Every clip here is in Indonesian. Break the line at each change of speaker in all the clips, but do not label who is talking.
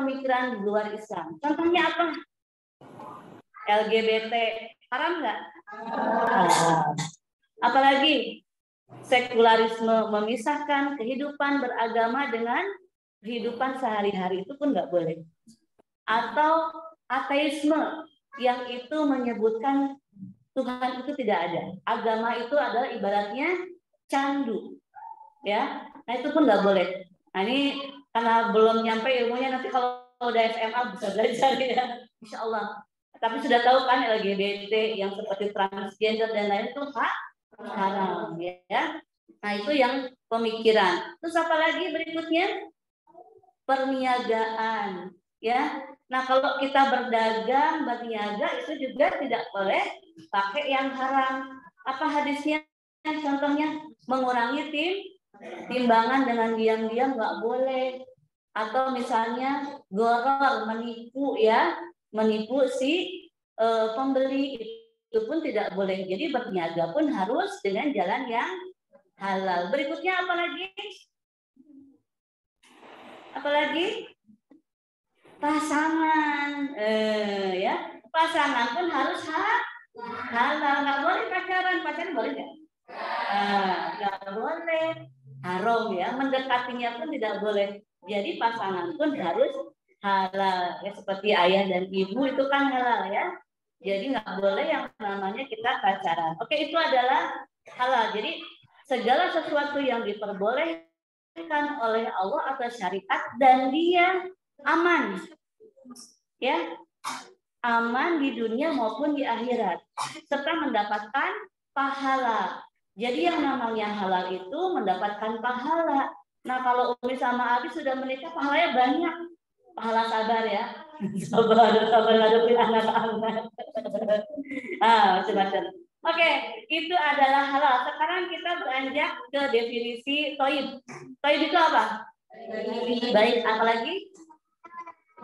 pemikiran di luar Islam. Contohnya apa? LGBT haram nggak? Haram. Apalagi sekularisme, memisahkan kehidupan beragama dengan kehidupan sehari-hari, itu pun nggak boleh. Atau ateisme yang itu menyebutkan Tuhan itu tidak ada. Agama itu adalah ibaratnya candu, ya. Nah itu pun nggak boleh. Nah ini karena belum nyampe ilmunya, nanti kalau udah SMA bisa belajar ya, insya Allah. Tapi sudah tahu kan LGBT yang seperti transgender dan lain itu haram, ya. Nah itu yang pemikiran. Terus apa lagi berikutnya? Perniagaan, ya. Nah kalau kita berdagang, berniaga itu juga tidak boleh pakai yang haram. Apa hadisnya? Contohnya mengurangi timbangan dengan diam-diam nggak boleh. Atau misalnya goror, menipu, ya, menipu si pembeli, itu pun tidak boleh. Jadi berniaga pun harus dengan jalan yang halal. Berikutnya apa lagi? Apalagi pasangan, ya, pasangan pun harus halal. Nggak boleh pacaran boleh nggak? Nggak boleh, haram ya. Mendekatinya pun tidak boleh. Jadi pasangan pun harus halal, ya, seperti ayah dan ibu itu kan halal ya. Jadi nggak boleh yang namanya kita pacaran. Oke, itu adalah halal. Jadi segala sesuatu yang diperbolehkan oleh Allah atau syariat dan dia aman, ya, aman di dunia maupun di akhirat, serta mendapatkan pahala. Jadi yang namanya halal itu mendapatkan pahala. Nah kalau Umi sama Abi sudah menikah, pahalanya banyak. Pahala sabar ya, sabar ngadepin anak-anak. Macam-macam. Oke, itu adalah halal. Sekarang kita beranjak ke definisi toib. Toib itu apa? Baik, apa lagi?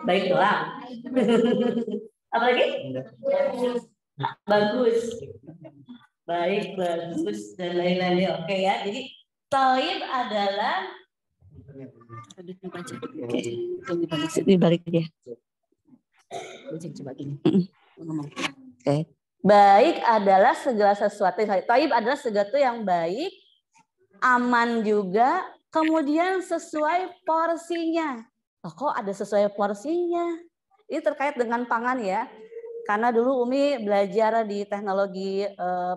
Baik doang. Apa lagi? Bagus. Baik, bagus, dan lain-lain. Oke ya, jadi toib adalah dibalik dia. Coba gini. Oke. Baik adalah segala sesuatu. Toib adalah sesuatu yang baik, aman juga, kemudian sesuai porsinya. Oh, kok ada sesuai porsinya? Ini terkait dengan pangan ya. Karena dulu Umi belajar di teknologi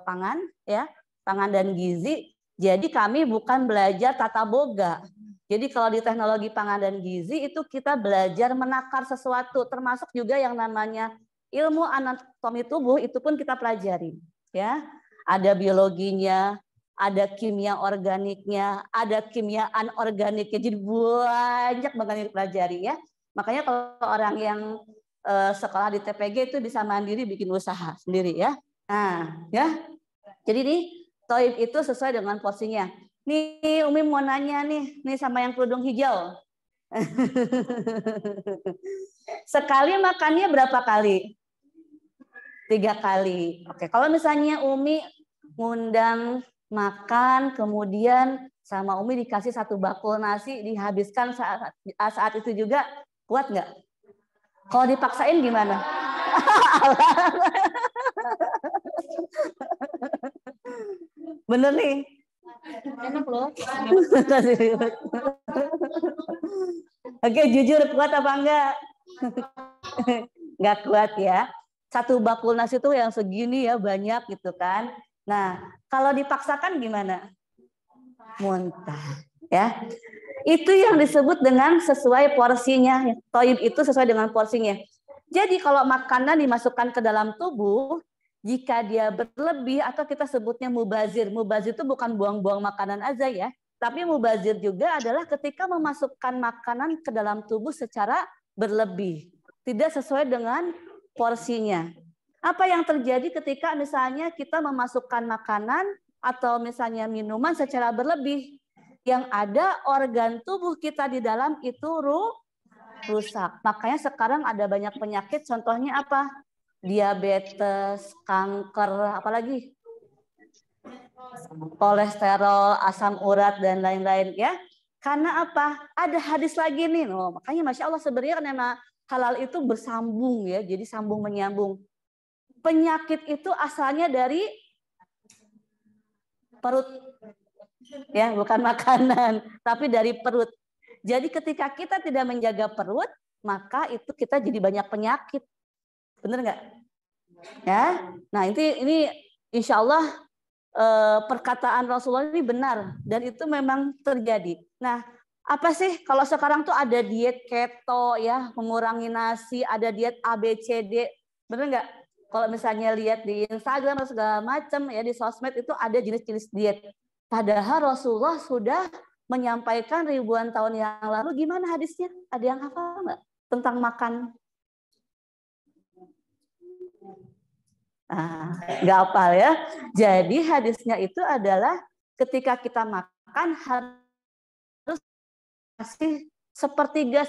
pangan, ya, pangan dan gizi. Jadi kami bukan belajar tata boga. Jadi kalau di teknologi pangan dan gizi itu kita belajar menakar sesuatu, termasuk juga yang namanya ilmu anatomi tubuh itu pun kita pelajari, ya. Ada biologinya, ada kimia organiknya, ada kimia anorganiknya. Jadi banyak banget yang dipelajari ya. Makanya kalau orang yang sekolah di TPG itu bisa mandiri bikin usaha sendiri ya. Nah, ya. Jadi nih toib itu sesuai dengan porsinya. Nih Umi mau nanya nih sama yang kerudung hijau. Sekali makannya berapa kali? 3 kali. Oke, kalau misalnya Umi ngundang makan, kemudian sama Umi dikasih 1 bakul nasi, dihabiskan saat itu juga, kuat nggak? Kalau dipaksain gimana? Bener nih. Enak loh. Oke, jujur kuat apa enggak? Enggak kuat ya. 1 bakul nasi itu yang segini ya, banyak gitu kan. Nah, kalau dipaksakan gimana? Muntah, ya. Itu yang disebut dengan sesuai porsinya. Toib itu sesuai dengan porsinya. Jadi kalau makanan dimasukkan ke dalam tubuh, jika dia berlebih atau kita sebutnya mubazir. Mubazir itu bukan buang-buang makanan aja ya. Tapi mubazir juga adalah ketika memasukkan makanan ke dalam tubuh secara berlebih. Tidak sesuai dengan porsinya. Apa yang terjadi ketika misalnya kita memasukkan makanan atau misalnya minuman secara berlebih? Yang ada organ tubuh kita di dalam itu rusak. Makanya sekarang ada banyak penyakit, contohnya apa? Diabetes, kanker, apalagi? Kolesterol, asam urat, dan lain-lain ya. Karena apa? Ada hadis lagi nih. Oh, makanya Masya Allah sebenarnya karena halal itu bersambung ya. Jadi sambung menyambung. Penyakit itu asalnya dari perut. Ya, bukan makanan. Tapi dari perut. Jadi ketika kita tidak menjaga perut, maka itu kita jadi banyak penyakit. Benar nggak? Ya. Nah ini insya Allah perkataan Rasulullah ini benar. Dan itu memang terjadi. Nah, apa sih kalau sekarang tuh ada diet keto ya, mengurangi nasi, ada diet ABCD, benar nggak? Kalau misalnya lihat di Instagram atau segala macam ya di sosmed itu ada jenis-jenis diet. Padahal Rasulullah sudah menyampaikan ribuan tahun yang lalu. Gimana hadisnya? Ada yang hafal nggak tentang makan? Nggak hafal ya. Jadi hadisnya itu adalah ketika kita makan harus kasih sepertiga.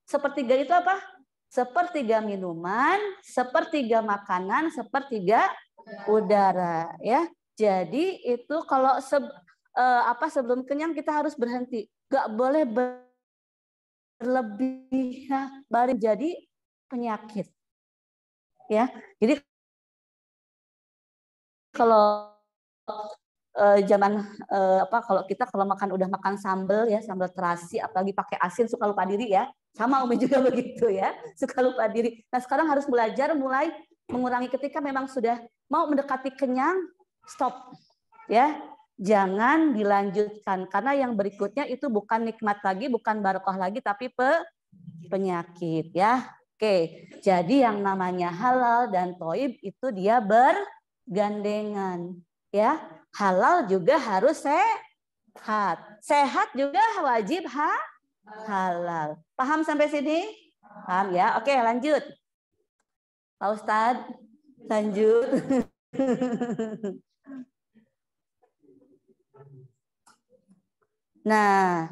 Sepertiga itu apa? Sepertiga minuman, sepertiga makanan, sepertiga udara ya. Jadi itu kalau sebelum kenyang kita harus berhenti. Nggak boleh berlebih, baru jadi penyakit. Ya, jadi kalau kalau kita kalau udah makan sambal ya, sambal terasi apalagi pakai asin suka lupa diri ya. Sama Umi juga begitu ya, suka lupa diri. Nah, sekarang harus belajar mulai mengurangi ketika memang sudah mau mendekati kenyang, stop. Ya. Jangan dilanjutkan karena yang berikutnya itu bukan nikmat lagi, bukan barokah lagi tapi penyakit ya. Oke, jadi yang namanya halal dan thayyib itu dia bergandengan ya. Halal juga harus sehat. Sehat juga wajib halal. Paham sampai sini? Paham ya? Oke, lanjut. Pak Ustadz, lanjut. Nah,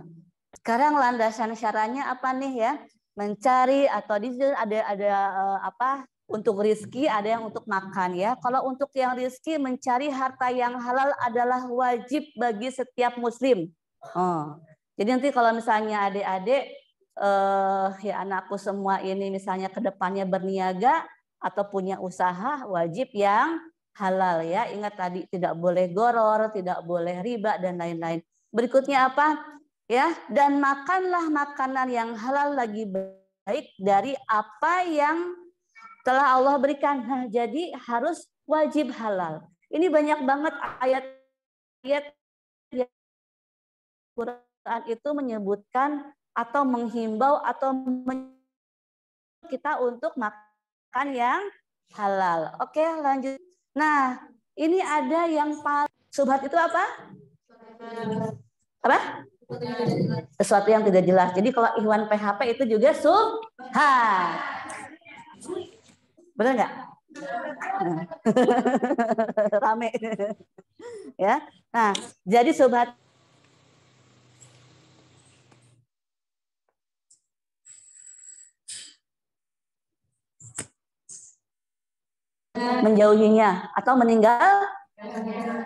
sekarang landasan syaratnya apa nih ya? Mencari atau di situ ada apa? Untuk rizki, ada yang untuk makan ya. Kalau untuk yang rizki, mencari harta yang halal adalah wajib bagi setiap muslim. Oh. Jadi nanti kalau misalnya adik-adik, ya anakku semua ini misalnya ke depannya berniaga atau punya usaha, wajib yang halal ya. Ingat tadi tidak boleh goror, tidak boleh riba dan lain-lain. Berikutnya apa? Ya, dan makanlah makanan yang halal lagi baik dari apa yang telah Allah berikan. Nah, jadi harus wajib halal. Ini banyak banget ayat-ayat yang Quran itu menyebutkan atau menghimbau atau kita untuk makan yang halal. Oke, lanjut. Nah, ini ada yang subhat itu apa? Apa? Sesuatu yang tidak jelas. Jadi kalau Ikhwan PHP itu juga subhat. Benar nggak? Rame. Ya. Nah, jadi subhat menjauhinya atau meninggal.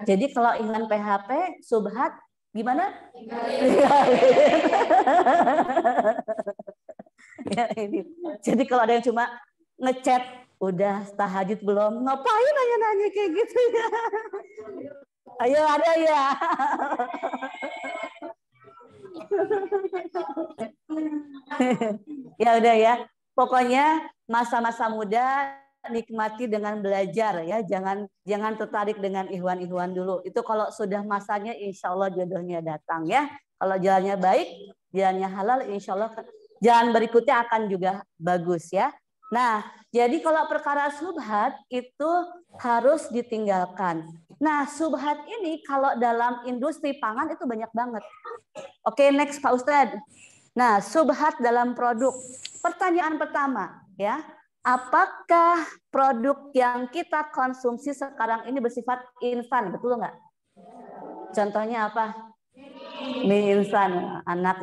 Jadi kalau Ikhwan PHP subhat gimana? Ya, ini. Jadi kalau ada yang cuma ngechat udah tahajud belum? Ngapain nanya-nanya kayak gitu ya? Ayo ada ya. Ya udah ya. Pokoknya masa-masa muda nikmati dengan belajar ya. Jangan tertarik dengan ihwan-ihwan dulu. Itu kalau sudah masanya insya Allah jodohnya datang ya. Kalau jalannya baik, jalannya halal, insya Allah jalan berikutnya akan juga bagus ya. Nah, jadi kalau perkara subhat itu harus ditinggalkan. Nah, subhat ini kalau dalam industri pangan itu banyak banget. Oke, next Pak Ustadz. Nah, subhat dalam produk. Pertanyaan pertama, ya. Apakah produk yang kita konsumsi sekarang ini bersifat instan, betul nggak? Contohnya apa? Mie instan, anak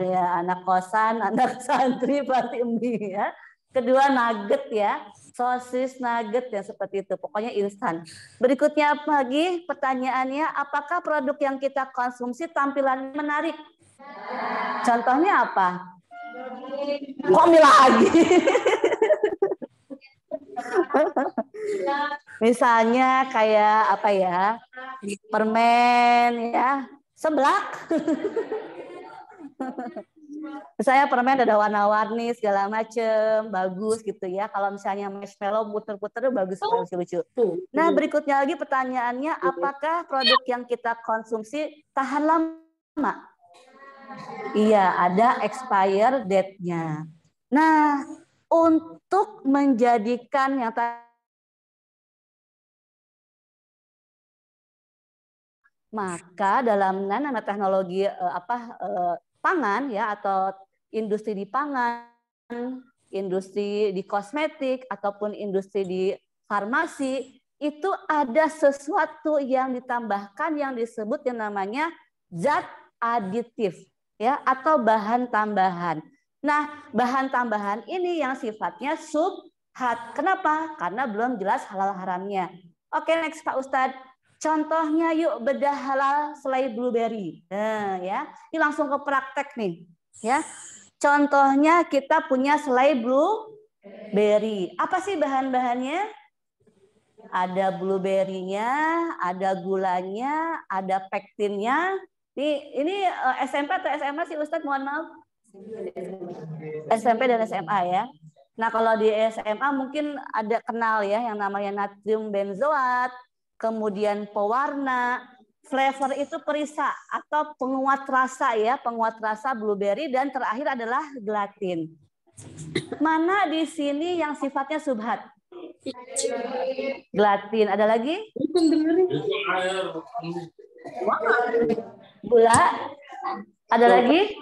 kosan, anak santri pasti mie ya. Kedua nugget ya, sosis nugget ya seperti itu, pokoknya instan. Berikutnya apa lagi? Pertanyaannya, apakah produk yang kita konsumsi tampilan menarik? Contohnya apa? Kok mie lagi? Misalnya kayak apa ya? Permen ya, seblak. Misalnya permen ada warna-warni segala macem, bagus gitu ya. Kalau misalnya marshmallow puter-puter bagus, lucu-lucu. Nah berikutnya lagi pertanyaannya, apakah produk yang kita konsumsi tahan lama? Iya, ada expire date-nya. Nah, untuk menjadikan yang maka dalam nanoteknologi pangan ya atau industri di pangan, industri di kosmetik ataupun industri di farmasi itu ada sesuatu yang ditambahkan yang disebut yang namanya zat aditif ya atau bahan tambahan. Nah, bahan tambahan ini yang sifatnya subhat. Kenapa? Karena belum jelas halal haramnya. Oke, next Pak Ustadz. Contohnya yuk bedah halal selai blueberry. Nah, ya. Ini langsung ke praktek nih, ya. Contohnya kita punya selai blueberry. Apa sih bahan-bahannya? Ada blueberry-nya, ada gulanya, ada pektinnya. Ini SMP atau SMA sih Ustadz? Mohon maaf. SMP dan SMA ya. Nah kalau di SMA mungkin ada kenal ya yang namanya natrium benzoat, kemudian pewarna, flavor itu perisa atau penguat rasa ya, penguat rasa blueberry dan terakhir adalah gelatin. Mana di sini yang sifatnya subhat? Gelatin. Ada lagi? Gula. Ada lagi?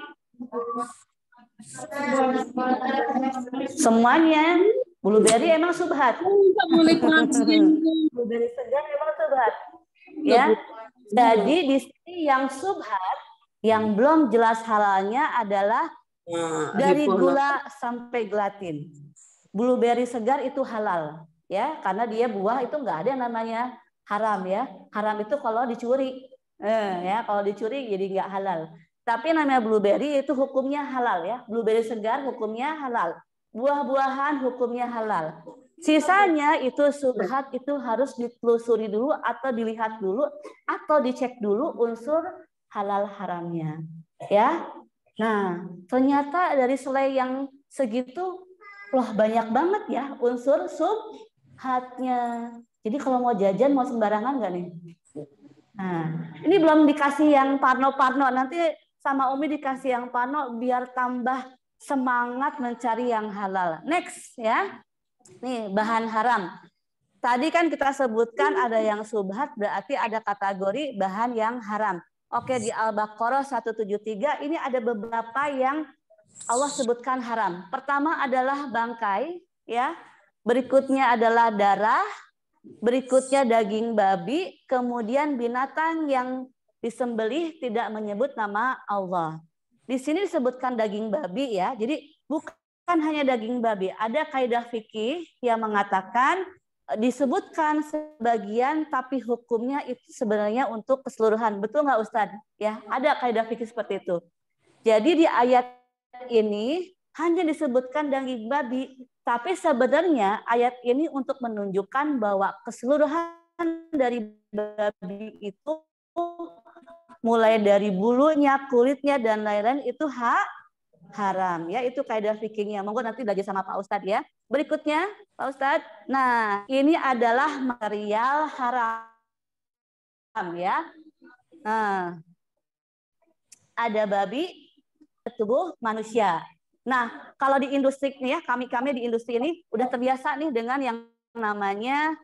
Semuanya. Blueberry emang subhat. Blueberry segar emang subhat. Ya. Jadi di sini yang subhat, yang belum jelas halalnya adalah dari gula sampai gelatin. Blueberry segar itu halal, ya, karena dia buah itu nggak ada yang namanya haram ya. Haram itu kalau dicuri, ya, kalau dicuri jadi nggak halal. Tapi namanya blueberry itu hukumnya halal ya. Blueberry segar hukumnya halal. Buah-buahan hukumnya halal. Sisanya itu subhat itu harus ditelusuri dulu atau dilihat dulu atau dicek dulu unsur halal haramnya, ya. Nah, ternyata dari selai yang segitu, loh banyak banget ya unsur subhatnya. Jadi kalau mau jajan mau sembarangan nggak nih? Nah, ini belum dikasih yang parno-parno. Nanti sama Umi dikasih yang parno biar tambah semangat mencari yang halal. Next ya. Nih bahan haram. Tadi kan kita sebutkan ada yang subhat, berarti ada kategori bahan yang haram. Oke, di Al-Baqarah 173 ini ada beberapa yang Allah sebutkan haram. Pertama adalah bangkai, ya. Berikutnya adalah darah, berikutnya daging babi, kemudian binatang yang disembelih tidak menyebut nama Allah. Di sini disebutkan daging babi ya. Jadi bukan hanya daging babi, ada kaidah fikih yang mengatakan disebutkan sebagian tapi hukumnya itu sebenarnya untuk keseluruhan. Betul nggak Ustadz? Ya, ada kaidah fikih seperti itu. Jadi di ayat ini hanya disebutkan daging babi, tapi sebenarnya ayat ini untuk menunjukkan bahwa keseluruhan dari babi itu mulai dari bulunya, kulitnya dan lain-lain itu haram ya, itu kaidah fikihnya. Monggo nanti belajar sama Pak Ustadz ya. Berikutnya Pak Ustadz. Nah, ini adalah material haram ya. Nah, ada babi tubuh manusia. Nah, kalau di industri nih ya, kami di industri ini udah terbiasa nih dengan yang namanya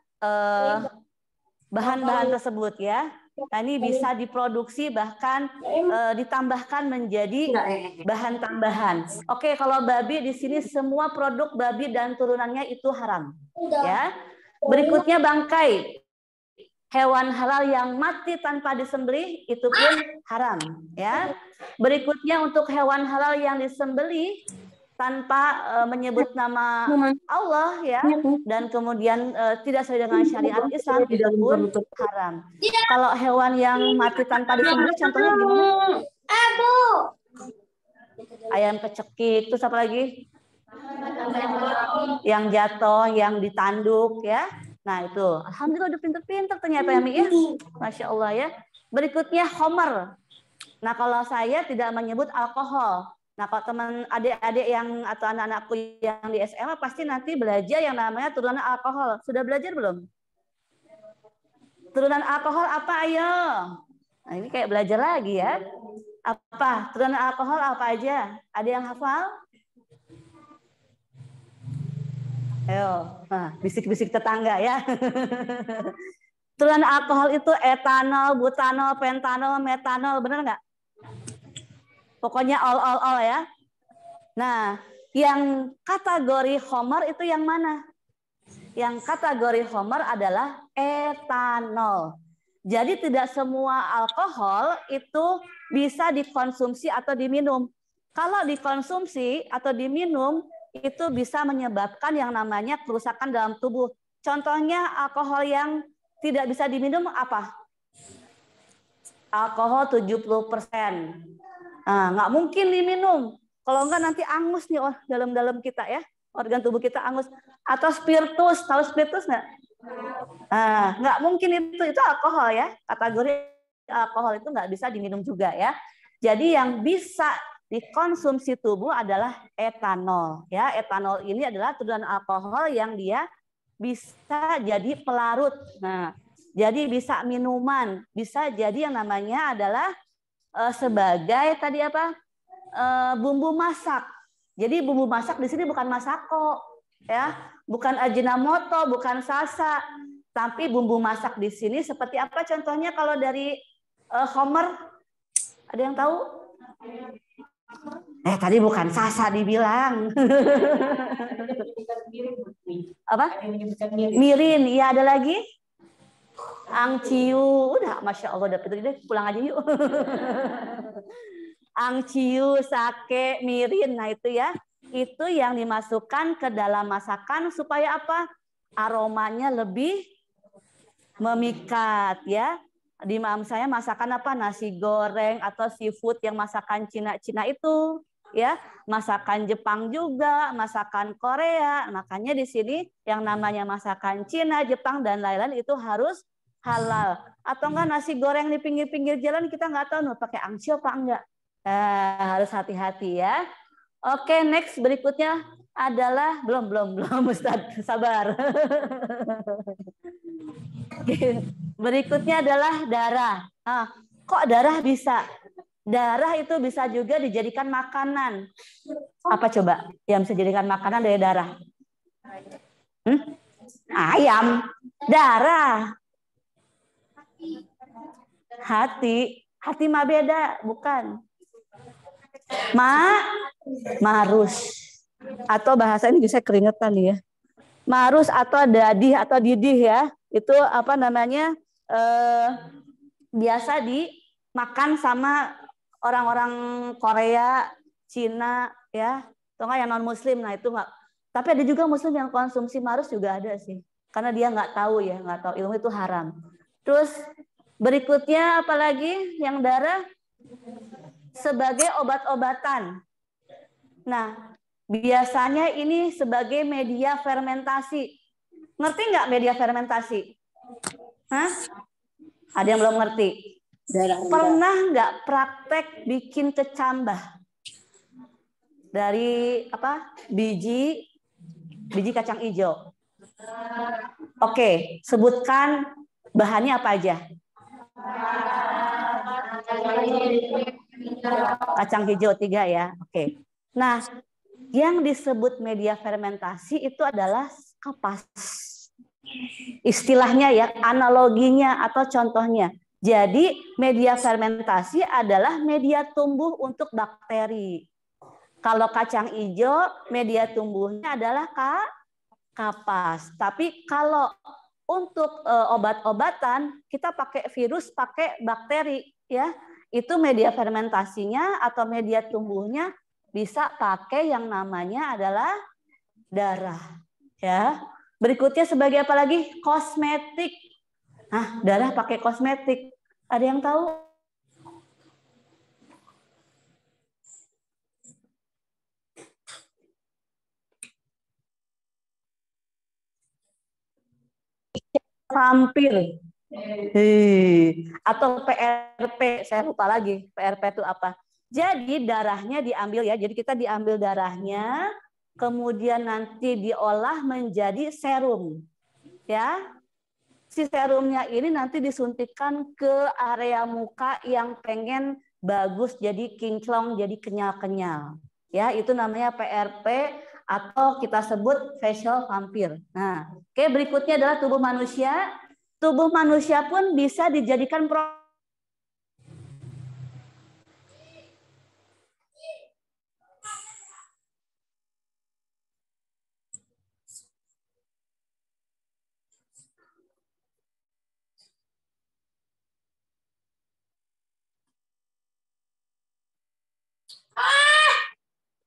bahan-bahan tersebut ya. Nah, ini bisa diproduksi bahkan ditambahkan menjadi bahan tambahan. Oke, kalau babi di sini semua produk babi dan turunannya itu haram. Ya. Berikutnya bangkai. Hewan halal yang mati tanpa disembelih itu pun haram, ya. Berikutnya untuk hewan halal yang disembelih tanpa menyebut nama Allah ya dan kemudian tidak sesuai dengan syariat Islam itu pun haram. Kalau hewan yang mati tanpa disembelih contohnya gimana? ayam kecekik, terus apa lagi? Yang jatuh, yang ditanduk ya. Nah itu, alhamdulillah udah pinter-pinter ternyata ya Mi ya. Masya Allah ya. Berikutnya homer. Nah kalau saya tidak menyebut alkohol. Nah kalau teman adik-adik yang atau anak-anakku yang di SMA pasti nanti belajar yang namanya turunan alkohol. Sudah belajar belum? Turunan alkohol apa ayo? Nah ini kayak belajar lagi ya. Apa? Turunan alkohol apa aja? Ada yang hafal? Ayo, nah, bisik-bisik tetangga ya. Turunan alkohol itu etanol, butanol, pentanol, metanol, benar nggak? Pokoknya all ya. Nah, yang kategori homer itu yang mana? Yang kategori homer adalah etanol. Jadi tidak semua alkohol itu bisa dikonsumsi atau diminum. Kalau dikonsumsi atau diminum, itu bisa menyebabkan yang namanya kerusakan dalam tubuh. Contohnya alkohol yang tidak bisa diminum apa? Alkohol 70%. Nah, nggak mungkin diminum. Kalau enggak nanti angus nih dalam-dalam kita ya. Organ tubuh kita angus. Atau spiritus. Tahu spiritus nggak? Nah, nggak mungkin itu alkohol ya. Kategori alkohol itu nggak bisa diminum juga ya. Jadi yang bisa dikonsumsi tubuh adalah etanol ya. Etanol ini adalah turunan alkohol yang dia bisa jadi pelarut. Nah, jadi bisa minuman, bisa jadi yang namanya adalah sebagai tadi apa? Bumbu masak. Jadi bumbu masak di sini bukan masako ya, bukan ajinomoto, bukan sasa, tapi bumbu masak di sini seperti apa contohnya kalau dari Homer? Ada yang tahu? Tadi bukan sasa dibilang. Apa? Mirin. Iya, ada lagi? Angciu. Udah, Masya Allah, udah pinter deh. Pulang aja yuk. Angciu, sake, mirin. Nah itu ya. Itu yang dimasukkan ke dalam masakan supaya apa? Aromanya lebih memikat ya. Di saya masakan apa? Nasi goreng atau seafood yang masakan Cina-Cina itu ya, masakan Jepang juga, masakan Korea. Makanya di sini yang namanya masakan Cina, Jepang dan lain-lain itu harus halal. Atau enggak nasi goreng di pinggir-pinggir jalan kita nggak tahu nih pakai angci apa enggak. Harus hati-hati ya. Oke, next berikutnya adalah belum Ustaz, sabar. Berikutnya adalah darah. Kok darah bisa? Darah itu bisa juga dijadikan makanan. Apa coba yang bisa dijadikan makanan dari darah? Ayam. Darah. Hati. Hati mah beda, bukan. Marus. Atau bahasa ini bisa keringetan ya. Marus atau dadih atau didih ya. Itu apa namanya? Biasa dimakan sama orang-orang Korea, Cina ya. Atau enggak yang non muslim. Nah, itu enggak. Tapi ada juga muslim yang konsumsi marus juga ada sih. Karena dia nggak tahu ya, nggak tahu ilmu itu haram. Terus berikutnya apalagi yang darah sebagai obat-obatan. Nah, biasanya ini sebagai media fermentasi. Ngerti nggak media fermentasi? Hah? Ada yang belum ngerti? Pernah nggak praktek bikin kecambah dari apa? Biji kacang hijau? Oke, sebutkan bahannya apa aja? Kacang hijau 3 ya. Oke. Nah, yang disebut media fermentasi itu adalah kapas. Istilahnya ya, analoginya atau contohnya. Jadi, media fermentasi adalah media tumbuh untuk bakteri. Kalau kacang hijau, media tumbuhnya adalah kapas. Tapi kalau untuk obat-obatan, kita pakai virus, pakai bakteri ya. Itu media fermentasinya atau media tumbuhnya bisa pakai yang namanya adalah darah ya. Berikutnya sebagai apa lagi? Kosmetik. Nah, darah pakai kosmetik. Ada yang tahu? vampir. Atau PRP, saya lupa lagi PRP itu apa. Jadi darahnya diambil ya, jadi kita diambil darahnya, kemudian nanti diolah menjadi serum. Ya, si serumnya ini nanti disuntikan ke area muka yang pengen bagus, jadi kinclong, jadi kenyal-kenyal. Ya, itu namanya PRP atau kita sebut facial vampir. Nah, oke, berikutnya adalah tubuh manusia. Tubuh manusia pun bisa dijadikan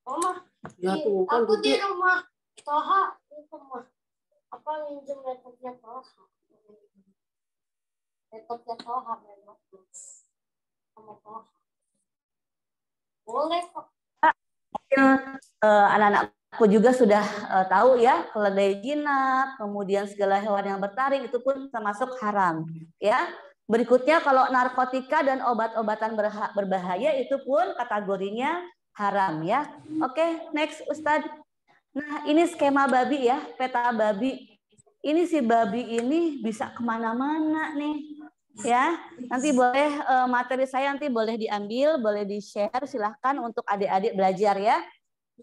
Oma, ya tuh kan aku di rumah Toha di rumah. Apa minjem laptopnya Toha? Laptopnya Toha memang sama Toha. Boleh kok.
Anak-anakku juga sudah tahu ya, keledai jinak, kemudian segala hewan yang bertaring itu pun termasuk haram. Ya, berikutnya kalau narkotika dan obat-obatan berbahaya itu pun kategorinya haram ya. Oke, next Ustadz. Nah ini skema babi ya, peta babi. Ini si babi ini bisa kemana-mana nih. Ya, nanti boleh materi saya nanti boleh diambil, boleh di-share, silahkan untuk adik-adik belajar ya.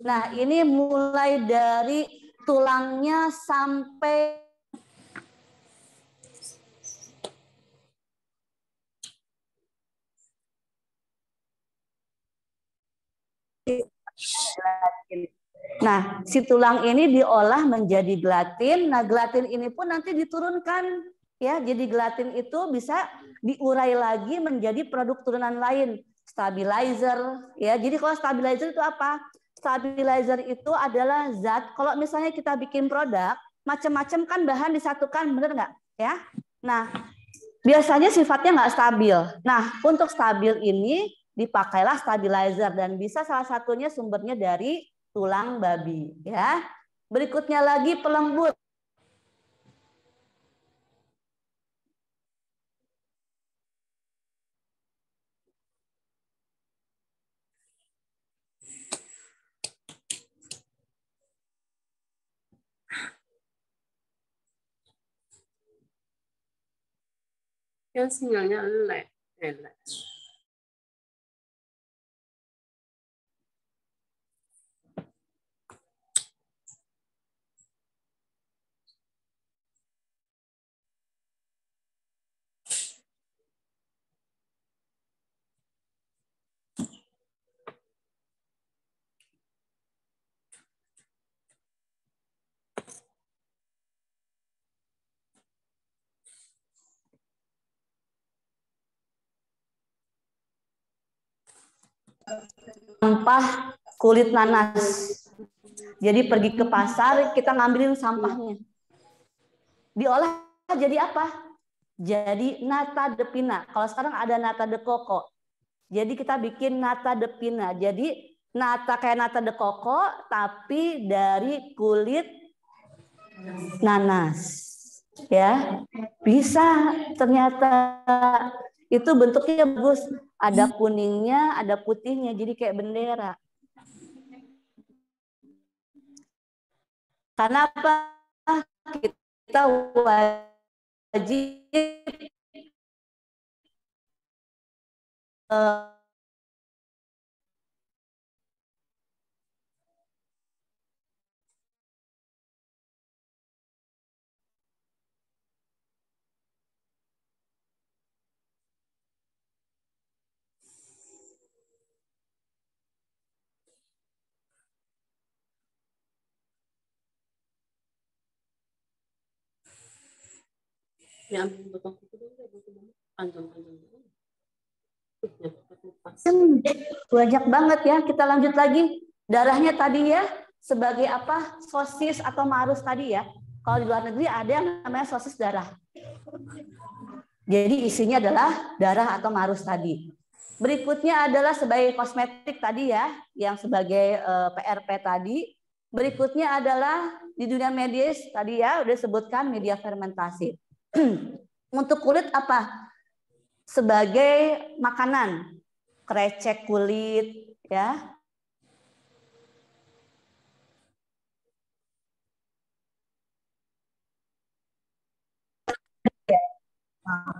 Nah, ini mulai dari tulangnya sampai nah, si tulang ini diolah menjadi gelatin. Nah, gelatin ini pun nanti diturunkan ya. Jadi gelatin itu bisa diurai lagi menjadi produk turunan lain, stabilizer ya. Jadi kalau stabilizer itu apa? Stabilizer itu adalah zat, kalau misalnya kita bikin produk, macam-macam kan bahan disatukan, bener nggak ya? Nah, biasanya sifatnya nggak stabil. Nah, untuk stabil ini dipakailah stabilizer dan bisa salah satunya sumbernya dari tulang babi ya. Berikutnya lagi pelembut.
Yang sinyalnya lag.
Sampah kulit nanas. Jadi pergi ke pasar, kita ngambilin sampahnya. Diolah jadi apa? Jadi nata de pina. Kalau sekarang ada nata de coco. Jadi kita bikin nata de pina. Jadi nata kayak nata de coco, tapi dari kulit nanas. Ya, bisa ternyata itu bentuknya bagus. Ada kuningnya, ada putihnya, jadi kayak bendera. Karena apa? Kita wajib
Ya ambil botol kuku dulu, panjang-panjang.
banyak banget ya. Kita lanjut lagi. Darahnya tadi ya sebagai apa? Sosis atau marus tadi ya. Kalau di luar negeri ada yang namanya sosis darah. Jadi isinya adalah darah atau marus tadi. Berikutnya adalah sebagai kosmetik tadi ya, yang sebagai PRP tadi. Berikutnya adalah di dunia medis tadi ya udah sebutkan media fermentasi. Untuk kulit apa? Sebagai makanan, krecek kulit, ya.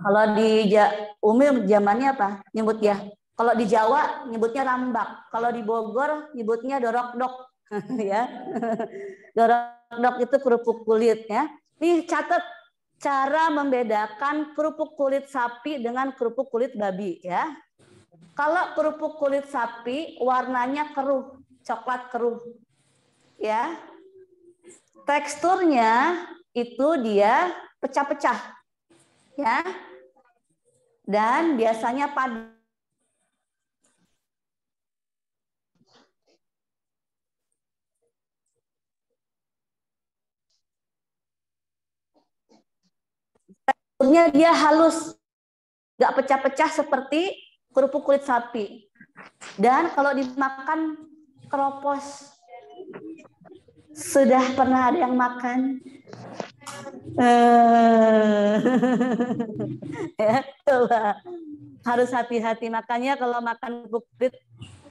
Kalau di Umi zamannya apa? Nyebut ya. Kalau di Jawa nyebutnya rambak. Kalau di Bogor nyebutnya dorok-dok. Ya. Dorok-dok itu kerupuk kulit ya. Nih catat cara membedakan kerupuk kulit sapi dengan kerupuk kulit babi ya. Kalau kerupuk kulit sapi warnanya keruh, coklat keruh. Ya. Teksturnya itu dia pecah-pecah. Ya. Dan biasanya padat. Teksturnya dia halus, nggak pecah-pecah seperti kerupuk kulit sapi. Dan kalau dimakan keropos, sudah pernah ada yang makan? Ya, coba. Harus hati-hati, makanya kalau makan kerupuk kulit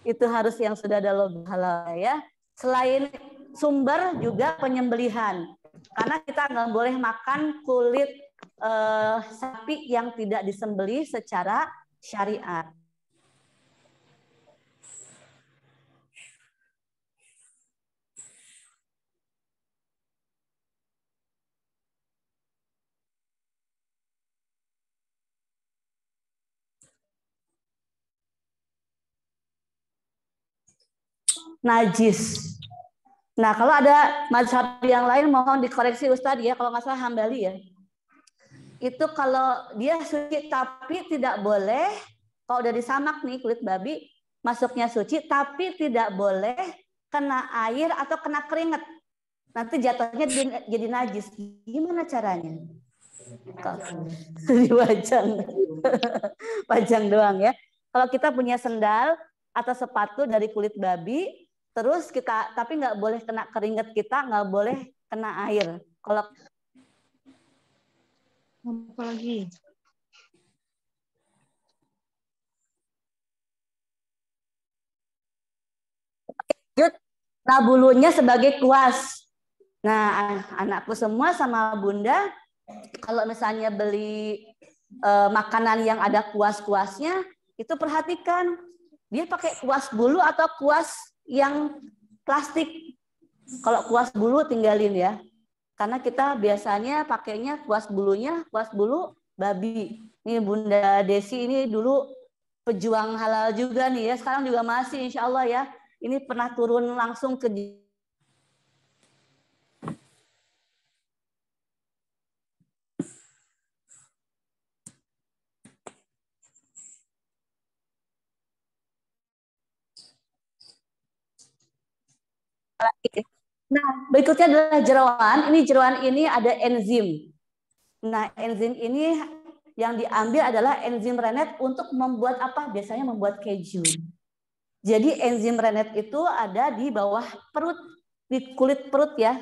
itu harus yang sudah ada logo halal ya. Selain sumber juga penyembelihan, karena kita nggak boleh makan kulit sapi yang tidak disembelih secara syariat. Najis. Nah, kalau ada mazhab yang lain mohon dikoreksi Ustadz ya, kalau nggak salah Hambali ya. Itu kalau dia suci tapi tidak boleh, kalau udah disamak nih kulit babi, masuknya suci tapi tidak boleh kena air atau kena keringat. Nanti jatuhnya jadi najis. Gimana caranya? Dipajang. Pajang doang ya. Kalau kita punya sendal atau sepatu dari kulit babi, terus kita tapi nggak boleh kena keringat kita, nggak boleh kena air. Kalau apa lagi? Nah, bulunya sebagai kuas. Nah, anakku semua sama Bunda, kalau misalnya beli makanan yang ada kuas-kuasnya, itu perhatikan dia pakai kuas bulu atau kuas yang plastik. Kalau kuas bulu tinggalin ya. Karena kita biasanya pakainya kuas bulu babi. Ini Bunda Desi ini dulu pejuang halal juga nih ya. Sekarang juga masih insya Allah ya. Ini pernah turun langsung ke Nah, berikutnya adalah jeroan. Ini jeroan ini ada enzim. Nah, enzim ini yang diambil adalah enzim rennet untuk membuat apa? Biasanya membuat keju. Jadi enzim rennet itu ada di bawah perut, di kulit perut ya,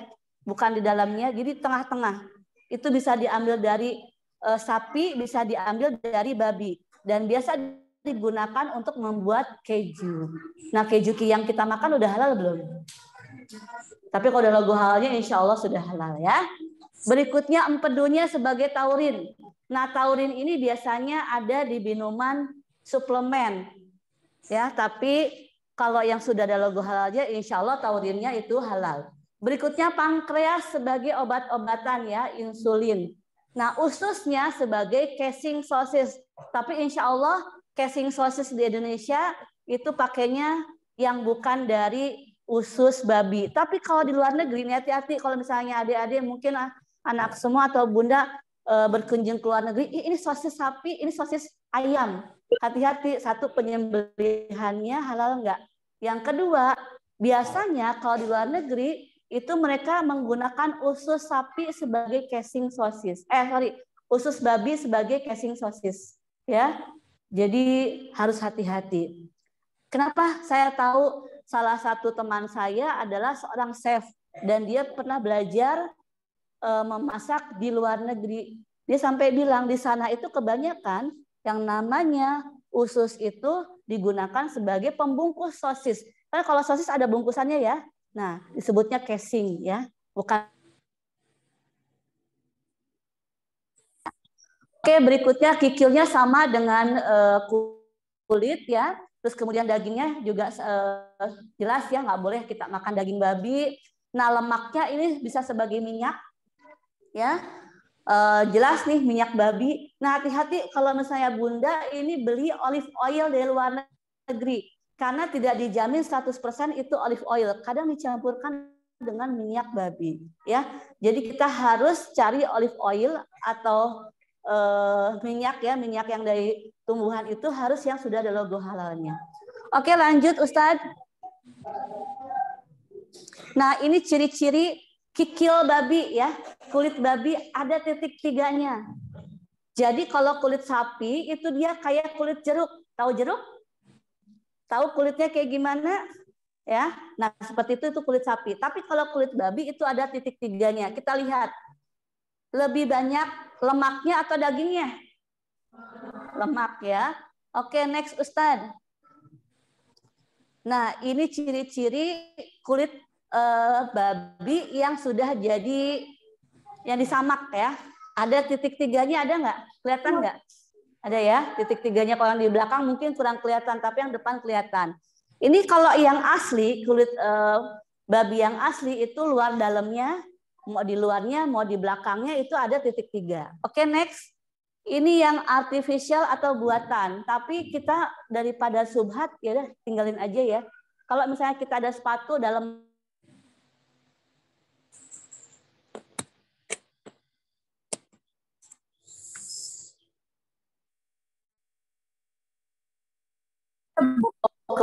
bukan di dalamnya. Jadi tengah-tengah. Itu bisa diambil dari sapi, bisa diambil dari babi. Dan biasa digunakan untuk membuat keju. Nah, keju yang kita makan udah halal belum? Tapi kalau ada logo halalnya insya Allah sudah halal ya. Berikutnya empedunya sebagai taurin. Nah, taurin ini biasanya ada di minuman suplemen. Ya, tapi kalau yang sudah ada logo halalnya insya Allah taurinnya itu halal. Berikutnya pankreas sebagai obat-obatan ya, insulin. Nah, ususnya sebagai casing sosis. Tapi insya Allah casing sosis di Indonesia itu pakainya yang bukan dari usus babi. Tapi kalau di luar negeri, hati-hati kalau misalnya adik-adik mungkin anak semua atau bunda berkunjung ke luar negeri, ini sosis sapi, ini sosis ayam. Hati-hati, satu penyembelihannya halal enggak. Yang kedua, biasanya kalau di luar negeri itu mereka menggunakan usus sapi sebagai casing sosis. Usus babi sebagai casing sosis. Ya, jadi harus hati-hati. Kenapa saya tahu? Salah satu teman saya adalah seorang chef dan dia pernah belajar memasak di luar negeri. Dia sampai bilang di sana itu kebanyakan yang namanya usus itu digunakan sebagai pembungkus sosis. Karena kalau sosis ada bungkusannya ya. Nah, disebutnya casing ya, bukan. Oke, berikutnya kikilnya sama dengan kulit ya. Terus kemudian dagingnya juga jelas ya, nggak boleh kita makan daging babi. Nah, lemaknya ini bisa sebagai minyak ya. Jelas nih minyak babi. Nah, hati-hati kalau misalnya Bunda ini beli olive oil dari luar negeri. Karena tidak dijamin 100% itu olive oil. Kadang dicampurkan dengan minyak babi. Ya, jadi kita harus cari olive oil atau minyak ya, minyak yang dari tumbuhan itu harus yang sudah ada logo halalnya. Oke, lanjut Ustadz. Nah, ini ciri-ciri kikil babi ya, kulit babi ada titik tiganya. Jadi kalau kulit sapi itu dia kayak kulit jeruk. Tahu jeruk? Tahu kulitnya kayak gimana? Ya, nah seperti itu kulit sapi. Tapi kalau kulit babi itu ada titik tiganya. Kita lihat lebih banyak lemaknya atau dagingnya? Lemak ya. Oke, next Ustadz. Nah, ini ciri-ciri kulit babi yang sudah jadi yang disamak ya. Ada titik tiganya, ada nggak? Kelihatan nggak? Ada ya, titik tiganya. Kalau yang di belakang mungkin kurang kelihatan, tapi yang depan kelihatan. Ini kalau yang asli, kulit babi yang asli itu luar dalamnya, mau di luarnya, mau di belakangnya itu ada titik tiga. Oke, next. Ini yang artificial atau buatan, tapi kita daripada subhat ya udah tinggalin aja ya. Kalau misalnya kita ada sepatu dalam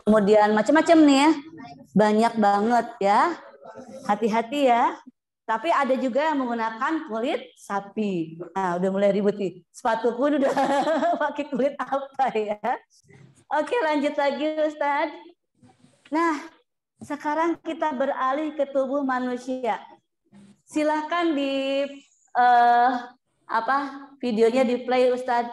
kemudian macam-macam nih ya, banyak banget ya. Hati-hati ya. Tapi ada juga yang menggunakan kulit sapi. Nah, udah mulai ribut nih. Sepatuku udah pakai kulit apa ya? Oke, lanjut lagi Ustadz. Nah, sekarang kita beralih ke tubuh manusia. Silahkan di videonya di play Ustadz.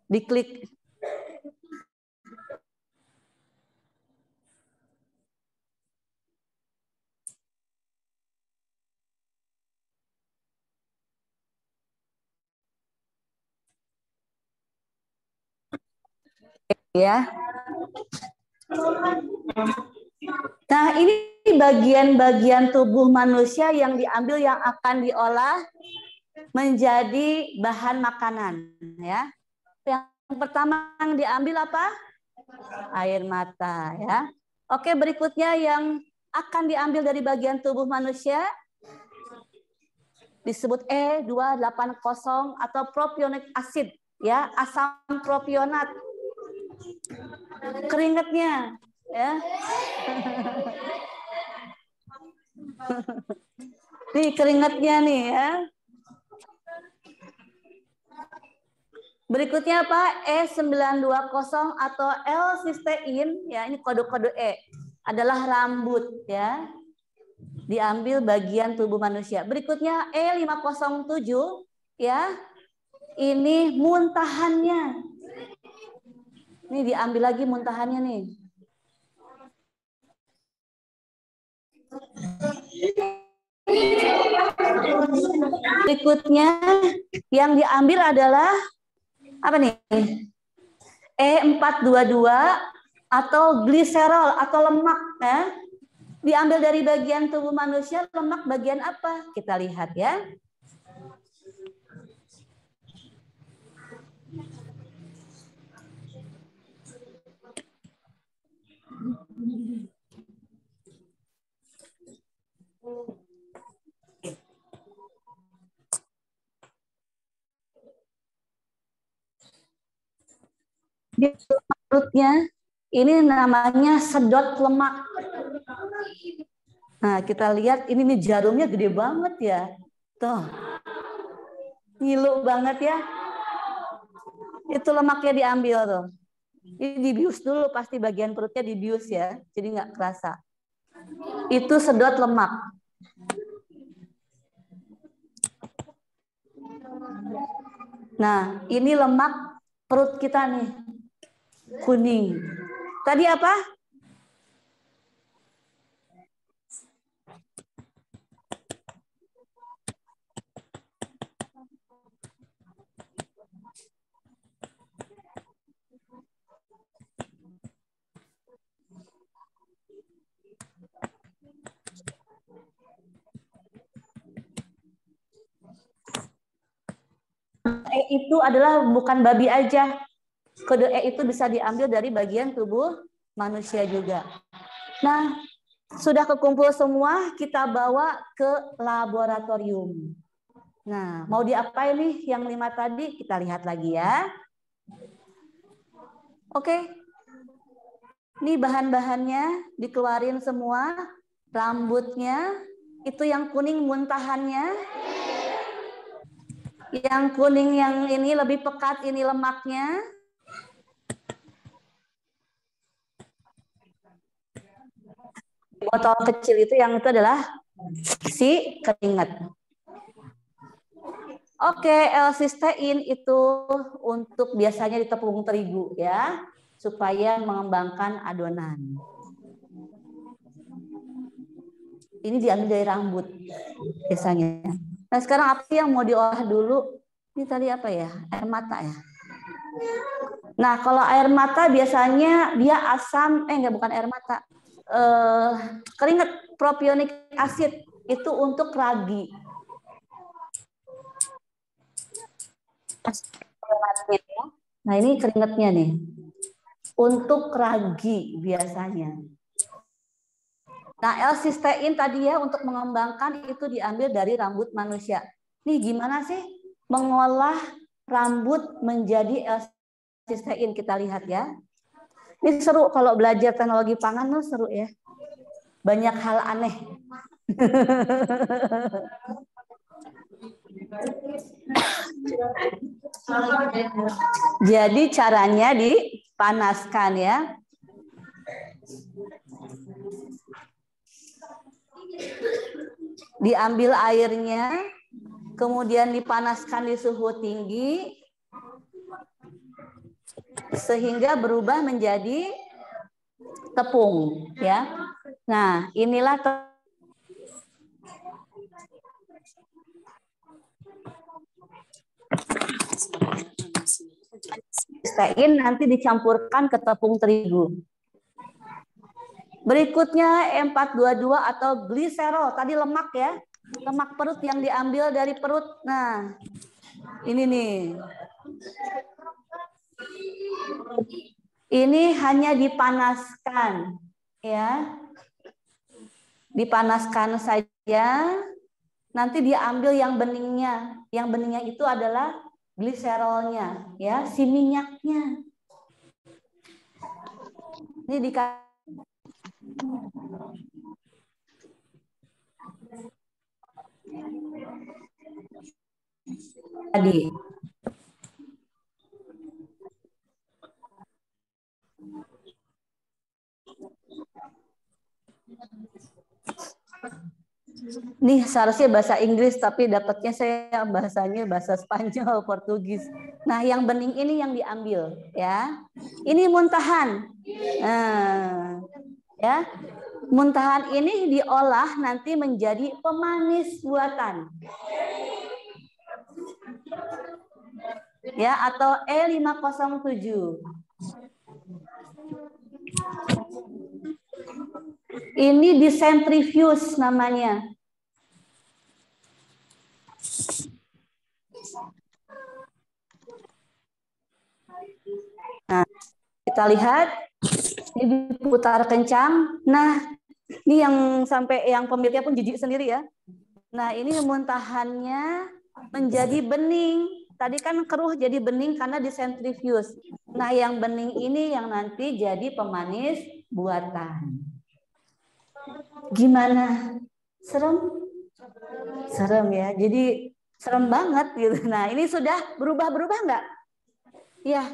Diklik. Ya. Nah, ini bagian-bagian tubuh manusia yang diambil yang akan diolah menjadi bahan makanan ya. Yang pertama yang diambil apa? Air mata ya. Oke, berikutnya yang akan diambil dari bagian tubuh manusia disebut E280 atau propionic acid ya, asam propionat. Keringatnya ya. Nih keringatnya nih ya. Berikutnya apa? E920 atau L-cysteine ya, ini kode-kode E adalah rambut ya. Diambil bagian tubuh manusia. Berikutnya E507 ya. Ini muntahannya. Ini diambil lagi muntahannya nih. Berikutnya yang diambil adalah apa nih? E422 atau gliserol atau lemak ya. Diambil dari bagian tubuh manusia, lemak bagian apa? Kita lihat ya. Di perutnya ini namanya sedot lemak. Nah, kita lihat ini nih jarumnya gede banget ya. Tuh. Ngilu banget ya. Itu lemaknya diambil tuh. Ini dibius dulu, pasti bagian perutnya dibius ya. Jadi nggak kerasa. itu sedot lemak. Nah, ini lemak perut kita nih, kuning. Tadi apa? Itu adalah bukan babi aja. Kode E itu bisa diambil dari bagian tubuh manusia juga. Nah, sudah kekumpul semua, kita bawa ke laboratorium. Nah, mau diapain nih yang 5 tadi? Kita lihat lagi ya. Oke. Ini bahan-bahannya dikeluarin semua. Rambutnya, itu yang kuning muntahannya. Yang kuning yang ini lebih pekat, ini lemaknya. Botol kecil itu yang itu adalah si keringat. Oke, L-sistein itu untuk biasanya di tepung terigu ya, supaya mengembangkan adonan. Ini diambil dari rambut biasanya. Nah, sekarang apa yang mau diolah dulu? Ini tadi apa ya? Air mata ya. Nah, kalau air mata biasanya dia asam, bukan air mata. Keringat propionik acid itu untuk ragi. Nah, ini keringatnya nih. Untuk ragi biasanya. Nah, L-sistein tadi ya untuk mengembangkan itu diambil dari rambut manusia. Nih gimana sih mengolah rambut menjadi L-sistein, kita lihat ya. Ini seru kalau belajar teknologi pangan tuh seru ya. Banyak hal aneh. Jadi caranya dipanaskan ya. Diambil airnya, kemudian dipanaskan di suhu tinggi sehingga berubah menjadi tepung ya. Nah, inilah L-sistein nanti dicampurkan ke tepung terigu. Berikutnya E422 atau gliserol, tadi lemak ya, lemak perut yang diambil dari perut. Nah, ini nih. Ini hanya dipanaskan ya. Dipanaskan saja. Nanti diambil yang beningnya. Yang beningnya itu adalah gliserolnya ya, si minyaknya. Ini tadi. Nih seharusnya bahasa Inggris tapi dapatnya saya bahasanya bahasa Spanyol, Portugis. Nah, yang bening ini yang diambil ya. Ini muntahan. Nah, ya. Muntahan ini diolah nanti menjadi pemanis buatan. Ya, atau E507. Ini disentrifuse namanya. Nah, kita lihat ini diputar kencang. Nah, ini yang sampai yang pemiliknya pun jijik sendiri ya. Nah, ini muntahannya menjadi bening. Tadi kan keruh jadi bening karena disentrifuse. Nah, yang bening ini yang nanti jadi pemanis buatan. Gimana? Serem? Serem ya. Jadi serem banget gitu. Nah, ini sudah berubah-berubah nggak? Ya,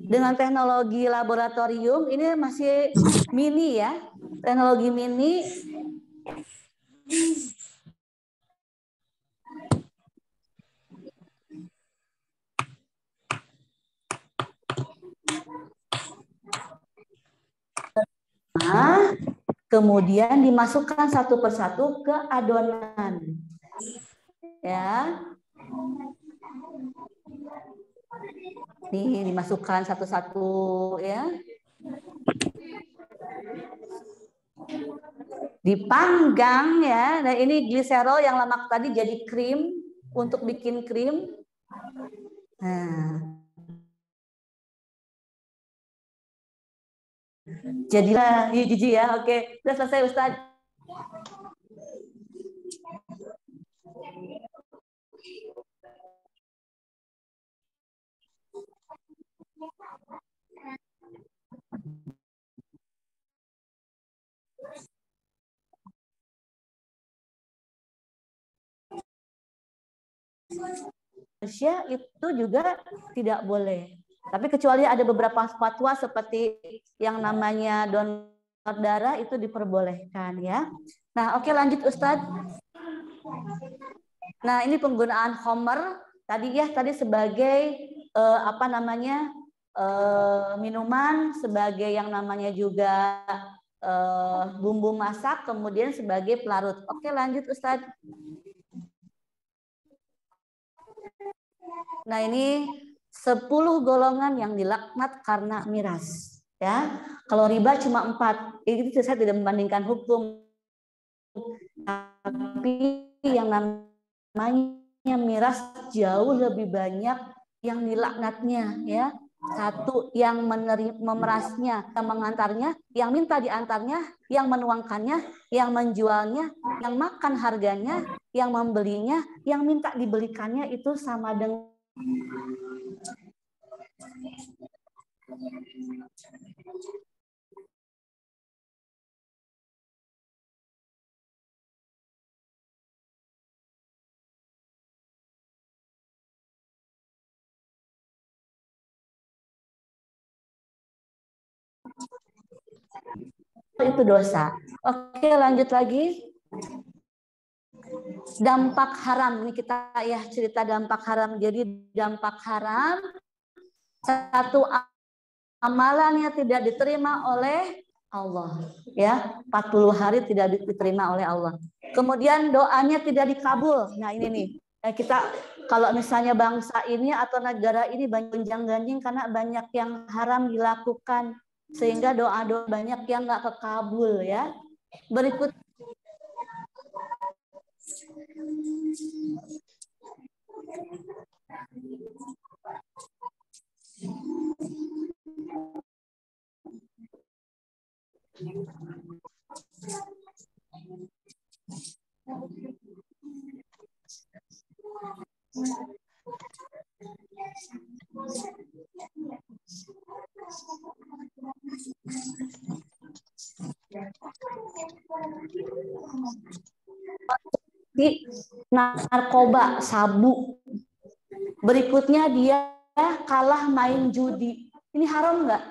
dengan teknologi laboratorium ini masih mini ya. Teknologi mini Nah, kemudian dimasukkan satu persatu ke adonan. Ya. Nih, dimasukkan satu-satu ya. Dipanggang ya. Nah, ini gliserol yang lemak tadi jadi krim untuk bikin krim. Nah. Jadilah Gigi ya. Oke, sudah selesai Ustadz. Manusia itu juga tidak boleh. Tapi kecuali ada beberapa fatwa seperti yang namanya donor darah itu diperbolehkan ya. Nah, oke lanjut Ustadz. Nah, ini penggunaan homer tadi sebagai minuman, sebagai yang namanya juga bumbu masak, kemudian sebagai pelarut. Oke, lanjut Ustadz. Nah, ini 10 golongan yang dilaknat karena miras. Ya, kalau riba cuma 4. Itu saya tidak membandingkan hukum. Tapi yang namanya miras jauh lebih banyak yang dilaknatnya, ya. Satu yang memerasnya, yang mengantarnya, yang minta diantarnya, yang menuangkannya, yang menjualnya, yang makan harganya, yang membelinya, yang minta dibelikannya itu sama dengan itu dosa. Oke, lanjut lagi. Dampak haram. Ini kita ya cerita dampak haram. Jadi dampak haram, satu amalan yang tidak diterima oleh Allah, ya. 40 hari tidak diterima oleh Allah. Kemudian doanya tidak dikabul. Nah, ini nih. Kita kalau misalnya bangsa ini atau negara ini banyak karena banyak yang haram dilakukan, sehingga doa-doa banyak yang nggak kekabul ya. Berikut di narkoba, sabu. Berikutnya dia kalah main judi. Ini haram nggak?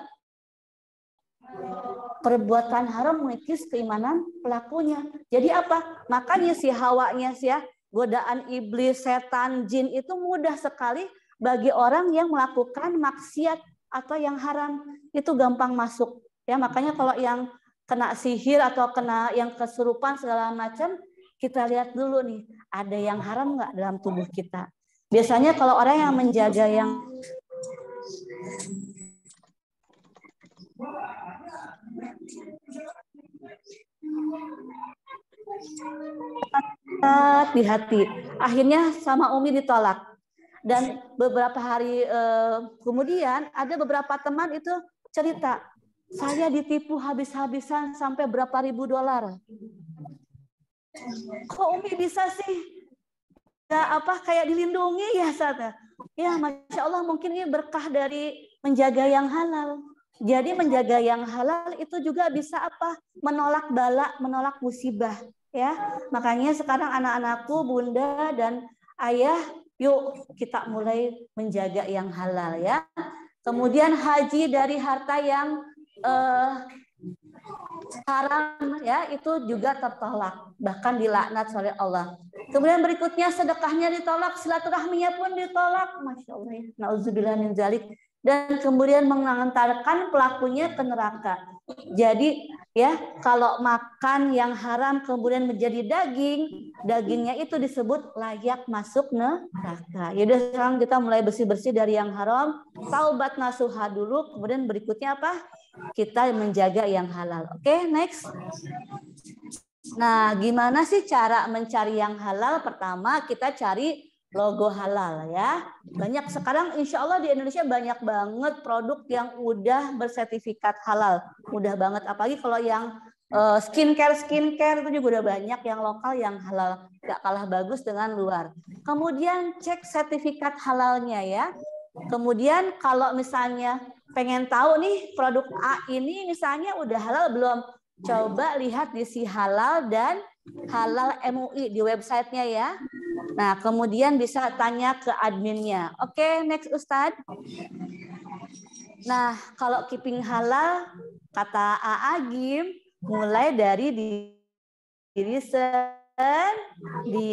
Perbuatan haram mengikis keimanan pelakunya. Jadi apa? Makanya si hawanya sih ya, godaan iblis, setan, jin itu mudah sekali bagi orang yang melakukan maksiat atau yang haram, itu gampang masuk. Ya, makanya kalau yang kena sihir atau kena yang kesurupan segala macam, kita lihat dulu nih, ada yang haram nggak dalam tubuh kita. Biasanya kalau orang yang menjaga yang hati-hati. Akhirnya sama Umi ditolak. Dan beberapa hari kemudian ada beberapa teman itu cerita, saya ditipu habis-habisan sampai berapa ribu dolar. Kok Umi bisa sih? Kayak dilindungi ya Sata. Ya, Masya Allah, mungkin ini berkah dari menjaga yang halal. Jadi menjaga yang halal itu juga bisa menolak bala, menolak musibah. Ya, makanya sekarang anak-anakku, bunda dan ayah, yuk kita mulai menjaga yang halal ya. Kemudian haji dari harta yang haram ya itu juga tertolak, bahkan dilaknat oleh Allah. Kemudian berikutnya sedekahnya ditolak, silaturahminya pun ditolak, masya Allah. Nauzubillah min dzalik. Dan kemudian mengantarkan pelakunya ke neraka. Jadi ya kalau makan yang haram kemudian menjadi daging, dagingnya itu disebut layak masuk neraka. Yaudah sekarang kita mulai bersih-bersih dari yang haram, taubat nasuha dulu, kemudian berikutnya apa? Kita menjaga yang halal. Oke, next. Nah, gimana sih cara mencari yang halal? Pertama, kita cari logo halal ya. Banyak sekarang insya Allah di Indonesia banyak banget produk yang udah bersertifikat halal. Mudah banget, apalagi kalau yang skincare itu juga udah banyak yang lokal yang halal. Gak kalah bagus dengan luar. Kemudian cek sertifikat halalnya ya. Kemudian kalau misalnya pengen tahu nih produk A ini misalnya udah halal belum? Coba lihat di Si Halal dan Halal MUI di websitenya ya. Nah, kemudian bisa tanya ke adminnya. Oke, next Ustadz. Nah, kalau keeping halal, kata Agim, mulai dari diri sendiri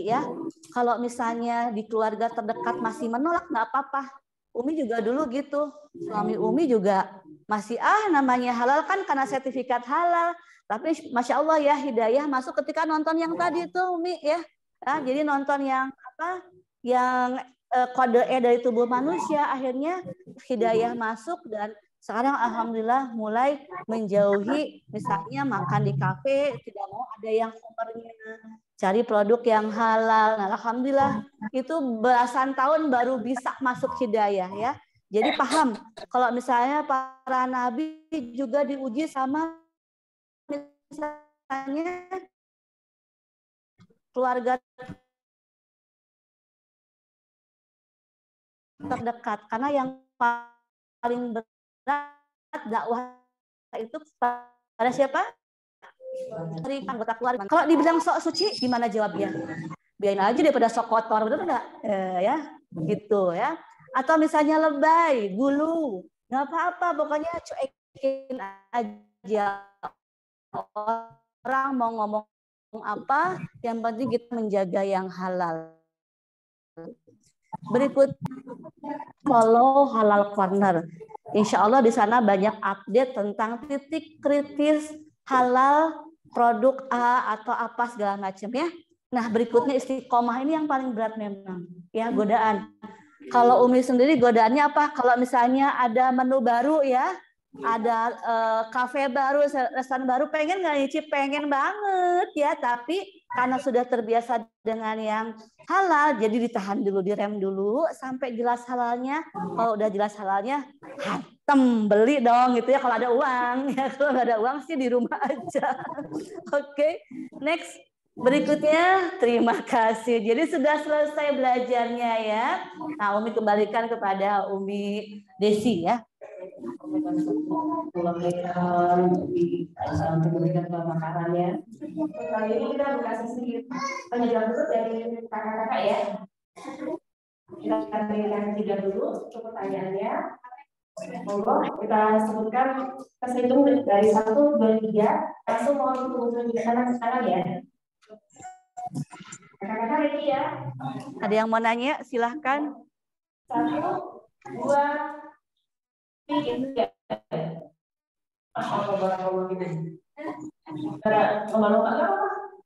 ya. Kalau misalnya di keluarga terdekat masih menolak, nggak apa-apa. Umi juga dulu gitu. Suami Umi juga masih namanya halal kan karena sertifikat halal. Tapi masya Allah ya hidayah masuk ketika nonton yang tadi tuh Umi ya. Jadi nonton yang apa? Yang kode E dari tubuh manusia, akhirnya hidayah masuk dan sekarang alhamdulillah mulai menjauhi misalnya makan di kafe, tidak mau ada yang komernya, cari produk yang halal. Nah, alhamdulillah itu belasan tahun baru bisa masuk hidayah ya. Jadi paham kalau misalnya para nabi juga diuji sama misalnya keluarga terdekat, karena yang paling berat dakwah itu pada siapa? Dari anggota keluarga. Kalau dibilang sok suci, gimana jawabnya? Biarin aja daripada sok kotor, betul nggak? Ya, gitu ya. Atau misalnya lebay, gulu, nggak apa-apa, pokoknya cuekin aja. Orang mau ngomong apa, yang penting kita menjaga yang halal. Berikut follow Halal Corner. Insya Allah di sana banyak update tentang titik kritis halal produk A atau apa segala macam ya. Nah berikutnya istiqomah ini yang paling berat memang ya, godaan. Kalau Umi sendiri godaannya apa? Kalau misalnya ada menu baru ya, ada kafe baru, restoran baru, pengen nggak nyicip? Pengen banget ya, tapi karena sudah terbiasa dengan yang halal, jadi ditahan dulu, direm dulu sampai jelas halalnya. Kalau udah jelas halalnya, hantem beli dong gitu ya kalau ada uang. Ya kalau nggak ada uang sih di rumah aja. Oke, next. Berikutnya, terima kasih. Jadi sudah selesai belajarnya ya. Nah, Umi kembalikan kepada Umi Desi ya. Untuk memberikan pemaparannya. Kali ini kita buka sesi tanya jawab dulu dari kakak-kakak ya. Kita berikan tiga dulu untuk pertanyaannya. Monggo kita sebutkan, kita hitung dari 1, 2, 3. Langsung mau turun ke kanan ya. Kakak-kakak ready ya? Ada yang mau nanya? Silahkan. 1, 2, 3.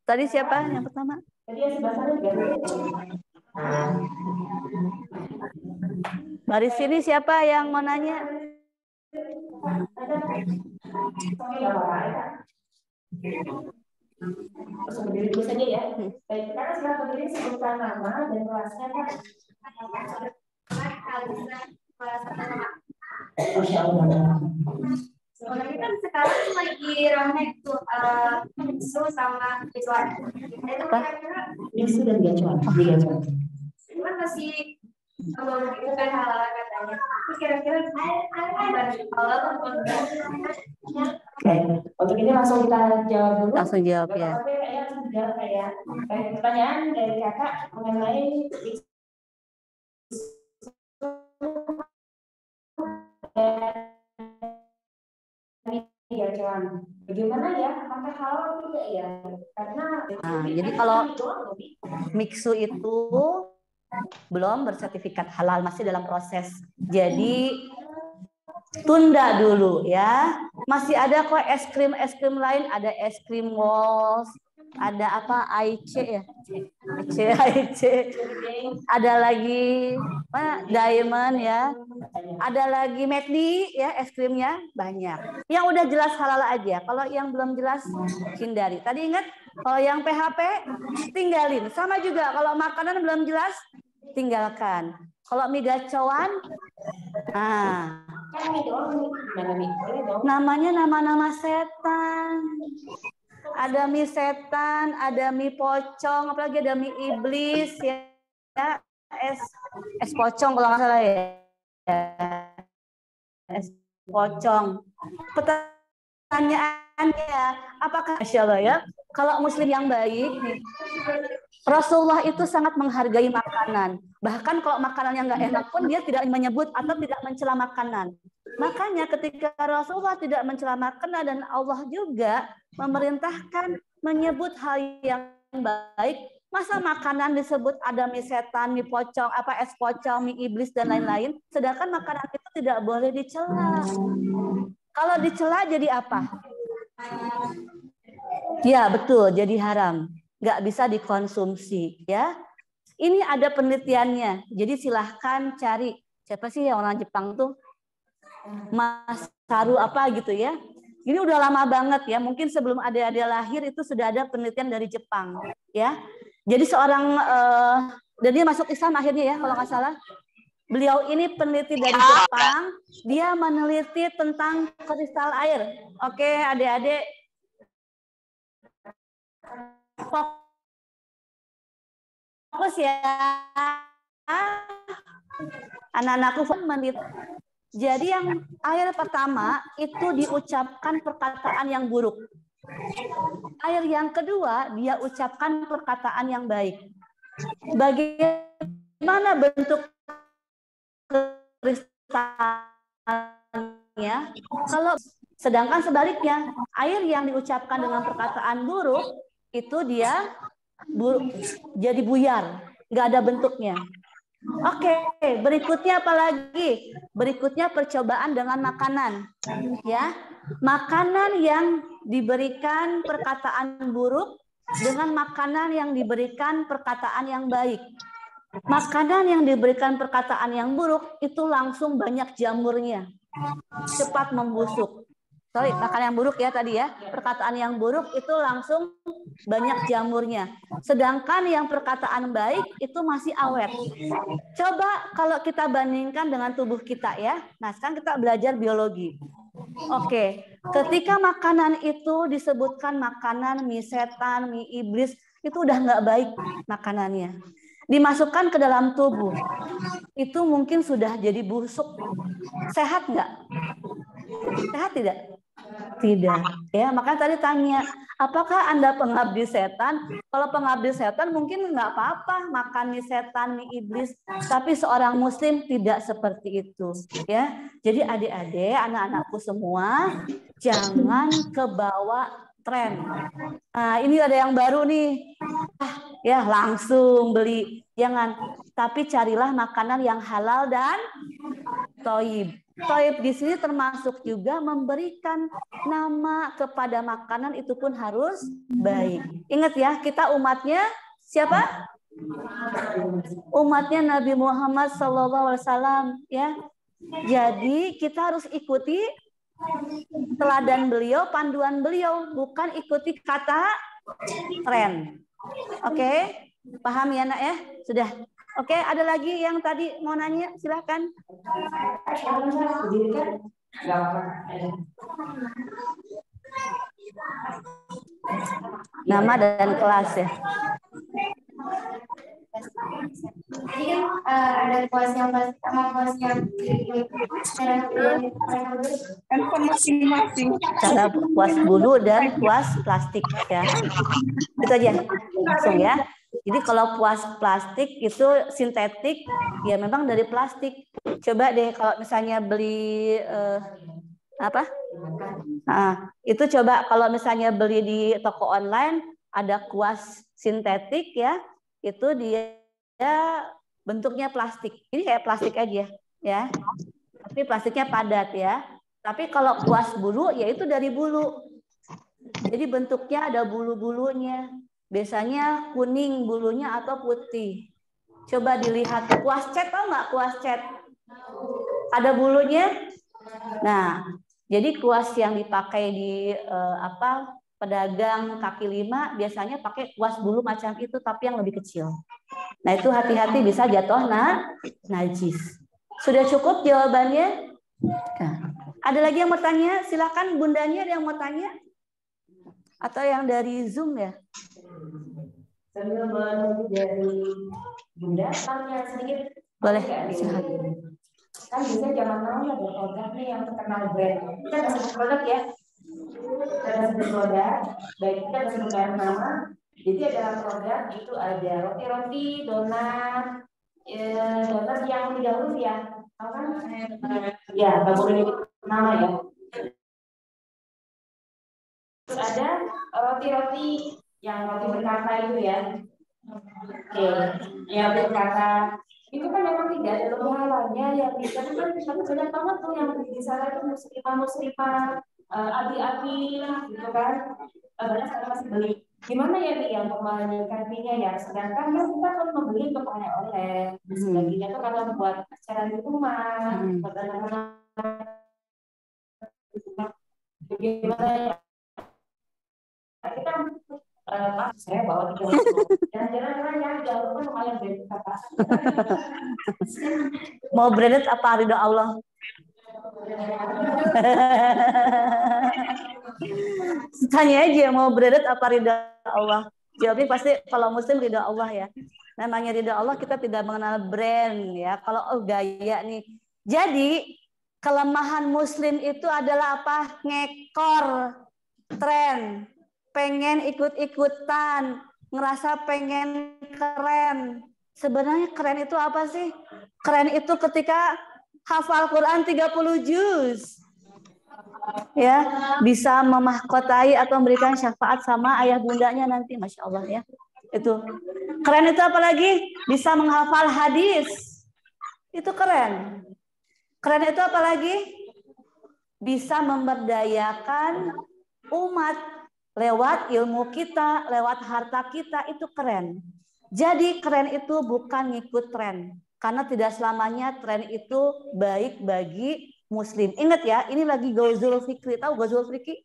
Tadi siapa yang pertama? Tadi yang sebelah sana juga. Baris sini siapa yang mau nanya? Berdiri dulu saja ya. Baik, kita sekarang berdiri sebutkan nama dan kelasnya Kak. Masya Allah.
Sebenarnya kan sekarang lagi ramai tuh bisu sama gacuan. Itu kira-kira
bisu dan gacuan.
Cuman masih bukan halal katanya. Terus kira-kira halal atau enggak?
Oke, untuk ini langsung kita jawab dulu. Langsung jawab ya.
Baik, pertanyaan dari kakak mengenai gacuan. Bagaimana ya? Apakah halal tidak ya? Karena
jadi kalau miksu itu belum bersertifikat halal, masih dalam proses. Jadi tunda dulu ya. Masih ada kok es krim lain, ada es krim Walls, ada apa AIC ya? AIC. Ada lagi Diamond ya. Ada lagi McD ya, es krimnya banyak. Yang udah jelas halal aja. Kalau yang belum jelas hindari. Tadi ingat kalau yang PHP tinggalin. Sama juga kalau makanan belum jelas tinggalkan. Kalau mie gacoan, namanya nama-nama setan. Ada mie setan, ada mie pocong, apalagi ada mie iblis ya. Es pocong kalau nggak salah ya. Es pocong. Pertanyaannya, apakah Masya Allah ya, kalau muslim yang baik nih, Rasulullah itu sangat menghargai makanan. Bahkan kalau makanan yang nggak enak pun dia tidak menyebut atau tidak mencela makanan. Makanya ketika Rasulullah tidak mencela makanan dan Allah juga memerintahkan menyebut hal yang baik, masa makanan disebut ada mie setan, mie pocong, apa es pocong, mie iblis dan lain-lain, sedangkan makanan itu tidak boleh dicela. Kalau dicela jadi apa? Ya betul, jadi haram. Nggak bisa dikonsumsi ya. Ini ada penelitiannya. Jadi silahkan cari siapa sih yang orang Jepang tuh, Masaru apa gitu ya. Ini udah lama banget ya. Mungkin sebelum adik-adik lahir itu sudah ada penelitian dari Jepang ya. Jadi seorang dan dia masuk Islam akhirnya ya kalau nggak salah. Beliau ini peneliti dari Jepang. Dia meneliti tentang kristal air. Oke adik-adik. Fokus ya, anak-anakku menit. Jadi yang air pertama itu diucapkan perkataan yang buruk. Air yang kedua dia ucapkan perkataan yang baik. Bagaimana bentuk kristalnya? Kalau sedangkan sebaliknya air yang diucapkan dengan perkataan buruk itu dia jadi buyar, nggak ada bentuknya. Oke, berikutnya apa lagi? Berikutnya percobaan dengan makanan, ya. Makanan yang diberikan perkataan buruk dengan makanan yang diberikan perkataan yang baik. Makanan yang diberikan perkataan yang buruk itu langsung banyak jamurnya, cepat membusuk. Sorry, makan yang buruk ya tadi ya. Perkataan yang buruk itu langsung banyak jamurnya. Sedangkan yang perkataan baik itu masih awet. Coba kalau kita bandingkan dengan tubuh kita ya. Nah, sekarang kita belajar biologi. Oke, ketika makanan itu disebutkan makanan mie setan, mie iblis, itu udah nggak baik makanannya. Dimasukkan ke dalam tubuh, itu mungkin sudah jadi busuk. Sehat nggak? Sehat tidak? Tidak. Ya, makanya tadi tanya, apakah Anda pengabdi setan? Kalau pengabdi setan mungkin nggak apa-apa makan mie setan, mie iblis, tapi seorang muslim tidak seperti itu, ya. Jadi adik-adik, anak-anakku semua, jangan kebawa tren. Nah, ini ada yang baru nih. Ya, langsung beli. Jangan, tapi carilah makanan yang halal dan thayyib. Thayyib di sini termasuk juga memberikan nama kepada makanan, itu pun harus baik. Ingat ya, kita umatnya siapa? Umatnya Nabi Muhammad SAW ya. Jadi kita harus ikuti teladan beliau, panduan beliau, bukan ikuti kata tren. Oke, paham ya nak ya? Sudah. Oke, ada lagi yang tadi mau nanya? Silahkan. Nama dan kelas ya.
Jadi kan ada kelas yang plastik sama kelas yang
handphone masing-masing.
Cara kuas bulu dan kuas plastik ya. Itu aja langsung ya. Jadi kalau kuas plastik itu sintetik, ya memang dari plastik. Coba deh kalau misalnya beli Nah, itu coba kalau misalnya beli di toko online ada kuas sintetik ya, itu dia bentuknya plastik. Ini kayak plastik aja ya. Tapi plastiknya padat ya. Tapi kalau kuas bulu ya itu dari bulu. Jadi bentuknya ada bulu-bulunya. Biasanya kuning bulunya atau putih. Coba dilihat kuas cat, tahu nggak kuas cat? Ada bulunya. Nah, jadi kuas yang dipakai di pedagang kaki lima biasanya pakai kuas bulu macam itu tapi yang lebih kecil. Nah, itu hati-hati bisa jatuh najis. Sudah cukup jawabannya? Nah, ada lagi yang mau tanya? Silakan bundanya, ada yang mau tanya? Atau yang dari Zoom ya? Sambil menunggu dari bunda, tanya sedikit. Boleh, silakan. Kan biasanya zaman now ada produk nih yang terkenal brand. Kita ada sebut produk ya. Kita ada sebut produk, baik kita ada sebut nama. Jadi ada produk itu ada roti-roti, donat, donat yang tidak huruf ya. Tahu kan? Ya, nggak boleh nyebut nama ya. Terus ada roti-roti yang roti berkata itu ya. Oke, yang berkata itu kan memang tidak ada lebih halanya ya, bisa kan banyak banget tuh yang di sana itu muslimah abi-abi gitu kan, banyak sekali masih beli. Gimana ya Bi yang untuk menyikapinya ya, sedangkan kan kita kan membeli untuk oleh-oleh, sebagiannya tuh kalau buat acara di rumah, buat anak-anak, gimana ya? Kita saya bawa 30. Jangan-jangan ya jauh kan lumayan branded apa? Mau branded apa ridho Allah? Tanya aja mau branded apa ridho Allah. Jawabnya pasti kalau muslim ridho Allah ya. Namanya ridho Allah kita tidak mengenal brand ya. Kalau gaya nih. Jadi kelemahan muslim itu adalah apa? Ngekor tren. Pengen ikut-ikutan, ngerasa pengen keren. Sebenarnya keren itu apa sih? Keren itu ketika hafal Quran 30 juz. Ya, bisa memahkotai atau memberikan syafaat sama ayah bundanya nanti, Masya Allah ya. Itu. Keren itu apalagi? Bisa menghafal hadis. Itu keren. Keren itu apalagi? Bisa memberdayakan umat. Lewat ilmu kita, lewat harta kita, itu keren. Jadi keren itu bukan ngikut tren. Karena tidak selamanya tren itu baik bagi muslim. Ingat ya, ini lagi Ghazul Fikri. Tahu Ghazul Fikri?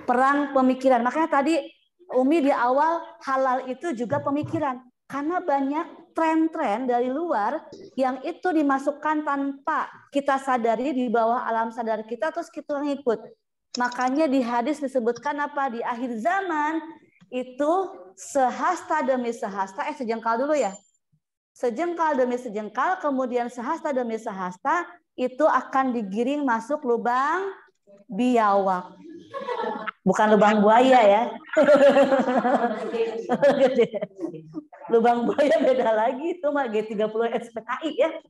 Perang pemikiran. Makanya tadi Umi di awal halal itu juga pemikiran. Karena banyak tren-tren dari luar yang itu dimasukkan tanpa kita sadari di bawah alam sadar kita, terus kita ngikut. Makanya di hadis disebutkan apa? Di akhir zaman itu sehasta demi sehasta, sejengkal dulu ya. Sejengkal demi sejengkal, kemudian sehasta demi sehasta, itu akan digiring masuk lubang biawak. Bukan lubang buaya ya. Lubang buaya beda lagi, itu mah G30 SPKI ya.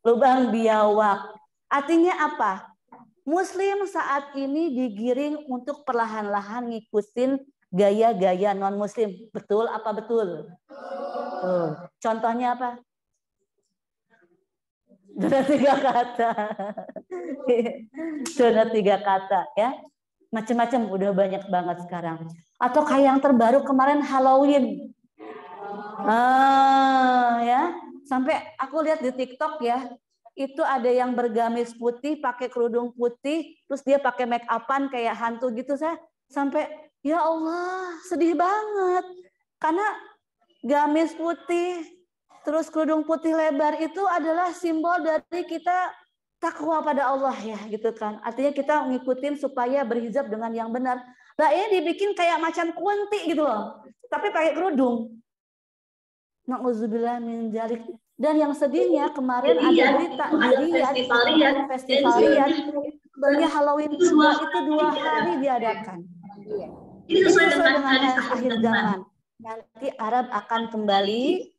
Lubang biawak. Artinya apa? Muslim saat ini digiring untuk perlahan-lahan ngikutin gaya-gaya non-muslim. Betul apa betul? Contohnya apa? Donat 3 kata. Donat 3 kata ya. Macam-macam udah banyak banget sekarang. Atau kayak yang terbaru kemarin Halloween. Ya. Sampai aku lihat di TikTok ya. Itu ada yang bergamis putih, pakai kerudung putih, terus dia pakai make upan kayak hantu gitu. Saya sampai ya Allah sedih banget karena gamis putih terus kerudung putih lebar itu adalah simbol dari kita takwa pada Allah ya gitu kan. Artinya kita ngikutin supaya berhijab dengan yang benar. Nah ini dibikin kayak macam kunti gitu loh, tapi pakai kerudung. Na'udzubillah min dzalik. Dan yang sedihnya kemarin ada berita di Riyadh, festival Riyadh, sebenarnya Halloween itu 2 hari diadakan. Ini sesuai dengan akhir zaman. Nanti Arab akan kembali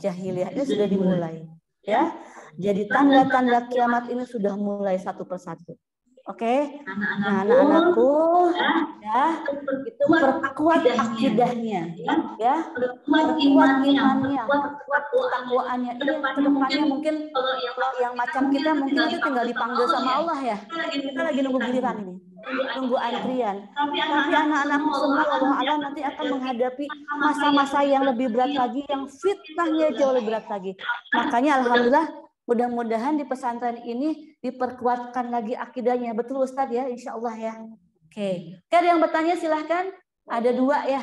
jahiliyah. Ini sudah dimulai, ya. Jadi tanda-tanda kiamat ini sudah mulai satu persatu. Oke. Nah, anak-anakku ya, itu perkuat akidahnya, ya, perkuat imannya, perkuat ketakwaannya. Ini kedepannya mungkin kalau yang macam kita mungkin nanti tinggal dipanggil sama Allah ya. Kita lagi nunggu giliran ini, nunggu antrian. Tapi anak-anakku semua Allah alam nanti akan menghadapi masa-masa yang lebih berat lagi, yang fitnahnya jauh lebih berat lagi. Makanya alhamdulillah mudah-mudahan di pesantren ini diperkuatkan lagi akidahnya. Betul Ustadz ya, insya Allah ya. Oke. Ada yang bertanya silahkan. Ada 2 ya.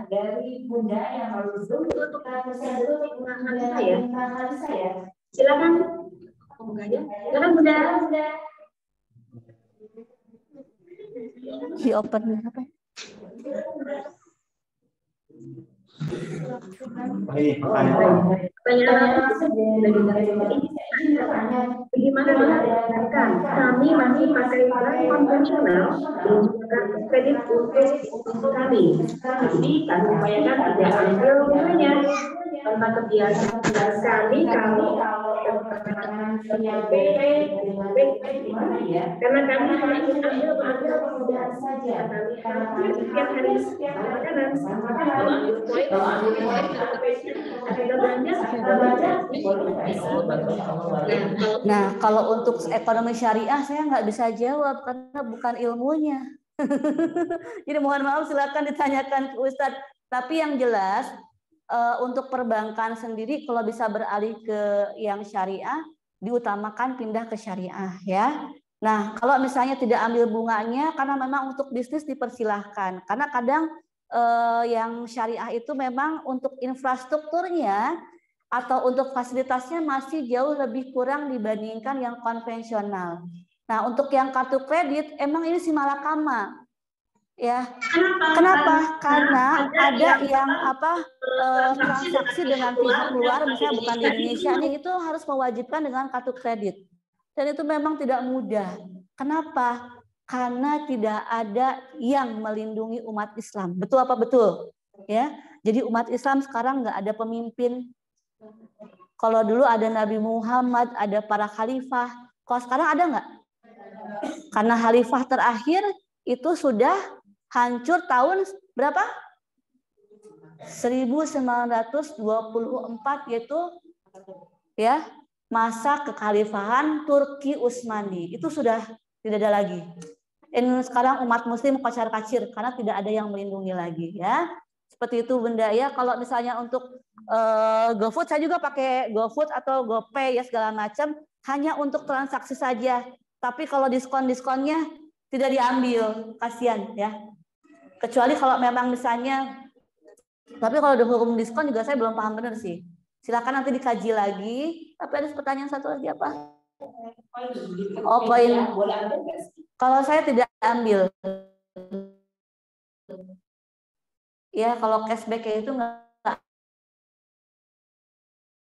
Dari Bunda yang harus untuk saya. Silakan. Silakan Bunda.
Di open apa?
Bagaimana dengan kami masih pakai bank konvensional dan juga kredit untuk kami. Jadi kami upayakan tidak ambil bunganya tanpa kebiasaan kami kalau karena kami hanya ingin ambil saja. Kami setiap hari makanan kalau ambil poin
Nah, kalau untuk ekonomi syariah saya nggak bisa jawab karena bukan ilmunya. Jadi mohon maaf silakan ditanyakan ke Ustadz. Tapi yang jelas untuk perbankan sendiri kalau bisa beralih ke yang syariah diutamakan pindah ke syariah ya. Nah, kalau misalnya tidak ambil bunganya karena memang untuk bisnis dipersilahkan. Karena kadang yang syariah itu memang untuk infrastrukturnya atau untuk fasilitasnya masih jauh lebih kurang dibandingkan yang konvensional. Nah, untuk yang kartu kredit emang ini si malakama. Ya. Kenapa? Karena ada yang transaksi dengan pihak luar misalnya bukan di Indonesia nih itu harus mewajibkan dengan kartu kredit. Dan itu memang tidak mudah. Kenapa? Karena tidak ada yang melindungi umat Islam. Betul apa betul? Ya. Jadi umat Islam sekarang nggak ada pemimpin. Kalau dulu ada Nabi Muhammad, ada para khalifah. Kalau sekarang ada nggak? Karena khalifah terakhir itu sudah hancur tahun berapa? 1924 yaitu ya masa kekhalifahan Turki Utsmani. Itu sudah tidak ada lagi. Dan sekarang umat muslim kacar-kacir karena tidak ada yang melindungi lagi ya. Seperti itu Bunda ya. Kalau misalnya untuk GoFood saya juga pakai GoFood atau GoPay ya segala macam hanya untuk transaksi saja. Tapi kalau diskon-diskonnya tidak diambil, kasihan ya. Kecuali kalau memang misalnya, tapi kalau udah hukum diskon juga saya belum paham benar sih. Silakan nanti dikaji lagi. Tapi ada pertanyaan satu lagi apa? Oh poin. Kalau saya tidak ambil. Ya kalau cashback itu nggak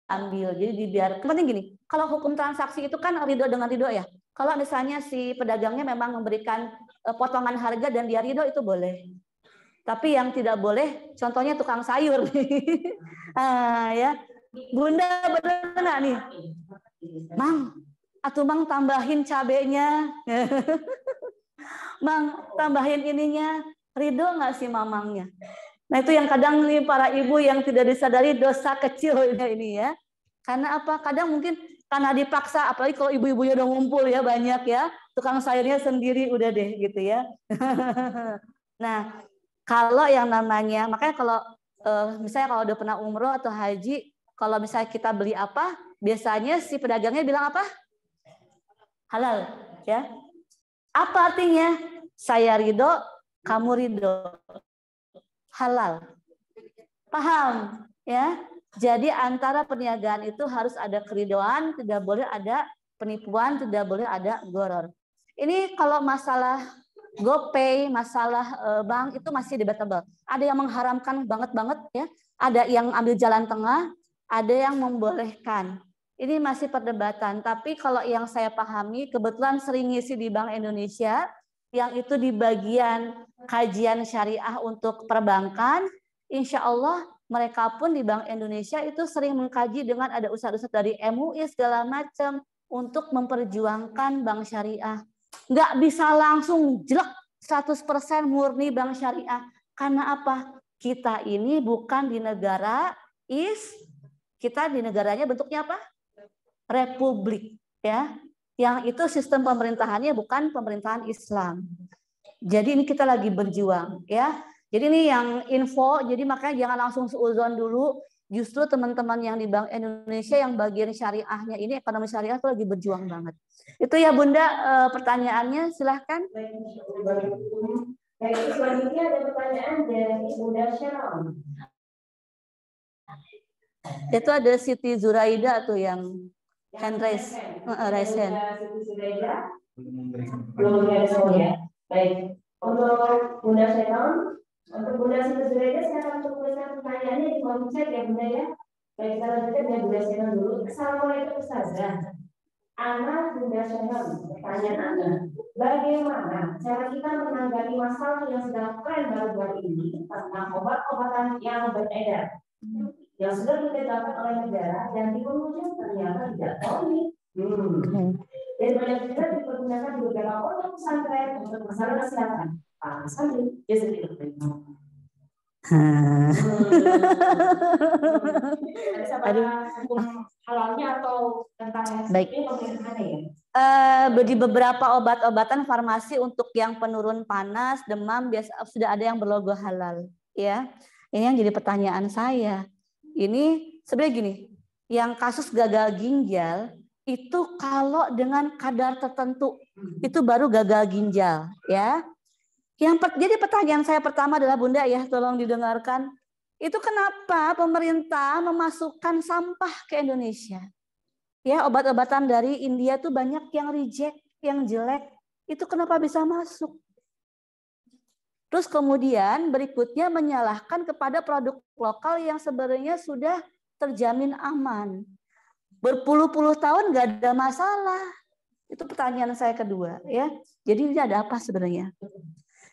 ambil. Jadi dibiarkan. Penting gini, kalau hukum transaksi itu kan ridho dengan ridho ya. Kalau misalnya si pedagangnya memang memberikan potongan harga dan dia ridho itu boleh. Tapi yang tidak boleh, contohnya tukang sayur. Ya, Bunda benar nggak nih? Mang, atuh Mang tambahin cabenya. Mang, tambahin ininya. Ridho nggak sih mamangnya? Nah itu yang kadang nih para ibu yang tidak disadari dosa kecilnya ini ya. Karena apa? Kadang mungkin karena dipaksa, apalagi kalau ibu-ibunya udah ngumpul ya banyak ya. Tukang sayurnya sendiri udah deh gitu ya. Nah kalau yang namanya, makanya kalau misalnya kalau udah pernah umroh atau haji, kalau misalnya kita beli apa, biasanya si pedagangnya bilang apa? Halal ya. Apa artinya? Saya ridho, kamu ridho. Halal. Paham ya? Jadi antara perniagaan itu harus ada keridhoan, tidak boleh ada penipuan, tidak boleh ada gharar. Ini kalau masalah GoPay, masalah bank itu masih debatable. Ada yang mengharamkan banget ya, ada yang ambil jalan tengah, ada yang membolehkan. Ini masih perdebatan. Tapi kalau yang saya pahami, kebetulan sering ngisi di Bank Indonesia, yang itu di bagian kajian syariah untuk perbankan, insya Allah mereka pun di Bank Indonesia itu sering mengkaji dengan ada ustadz-ustadz dari MUI segala macam untuk memperjuangkan bank syariah. nggak bisa langsung jelek 100% murni bank syariah. Karena apa? Kita ini bukan di negara kita di negaranya bentuknya apa? Republik, ya. Yang itu sistem pemerintahannya bukan pemerintahan Islam. Jadi ini kita lagi berjuang, ya. Jadi ini yang info, jadi makanya jangan langsung seuzon dulu. Justru teman-teman yang di Bank Indonesia yang bagian syariahnya ini, ekonomi syariah itu lagi berjuang banget. Itu ya Bunda, pertanyaannya silahkan.
Baik, selanjutnya ada pertanyaan dari Bunda Sharon.
Itu ada Siti Zuraida tuh yang hand raise, raise hand.
Belum ada ya. Baik, untuk Bunda Sharon, untuk Bunda Siti Zuraida sekarang untuk tuliskan pertanyaannya di kolom chat ya Bunda ya. Baik, kita lanjutkan dengan Bunda Sharon dulu. Assalamualaikum Ustazah. Anak Bunda Sharon, pertanyaan Anda, bagaimana cara kita menanggapi masalah yang sedang tren baru-baru ini tentang obat-obatan yang beredar yang sudah ditetapkan oleh negara dan di penghujung ternyata tidak valid. Dan banyak juga dipergunakan di beberapa pondok pesantren untuk masalah kesehatan. Pak Sandi, dia sedikit beritahu. Hukum halalnya atau tentang pemerintahannya ya?
Di beberapa obat-obatan farmasi untuk yang penurun panas, demam biasa sudah ada yang berlogo halal, ya. Ini yang jadi pertanyaan saya. Ini sebenarnya gini, yang kasus gagal ginjal itu kalau dengan kadar tertentu itu baru gagal ginjal, ya. Jadi pertanyaan saya pertama adalah Bunda ya, tolong didengarkan. Itu kenapa pemerintah memasukkan sampah ke Indonesia? Ya, obat-obatan dari India tuh banyak yang reject, yang jelek. Itu kenapa bisa masuk? Terus kemudian berikutnya menyalahkan kepada produk lokal yang sebenarnya sudah terjamin aman. Berpuluh-puluh tahun nggak ada masalah. Itu pertanyaan saya kedua, ya. Jadi ini ada apa sebenarnya?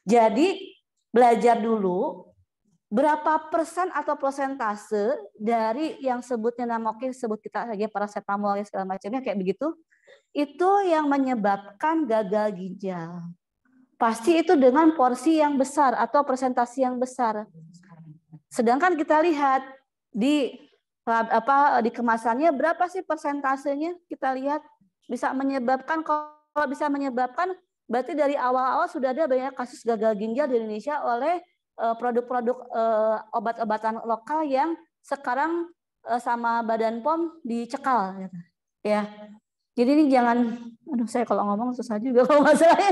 Jadi belajar dulu berapa persen atau persentase dari yang sebutnya nama sebut kita saja paracetamol segala macamnya kayak begitu, itu yang menyebabkan gagal ginjal. Pasti itu dengan porsi yang besar atau presentasi yang besar. Sedangkan kita lihat di kemasannya berapa sih persentasenya, kita lihat bisa menyebabkan, kalau bisa menyebabkan berarti dari awal-awal sudah ada banyak kasus gagal ginjal di Indonesia oleh produk-produk obat-obatan lokal yang sekarang sama Badan POM dicekal, gitu. Ya. Jadi ini jangan, aduh saya kalau ngomong susah juga kalau masalahnya.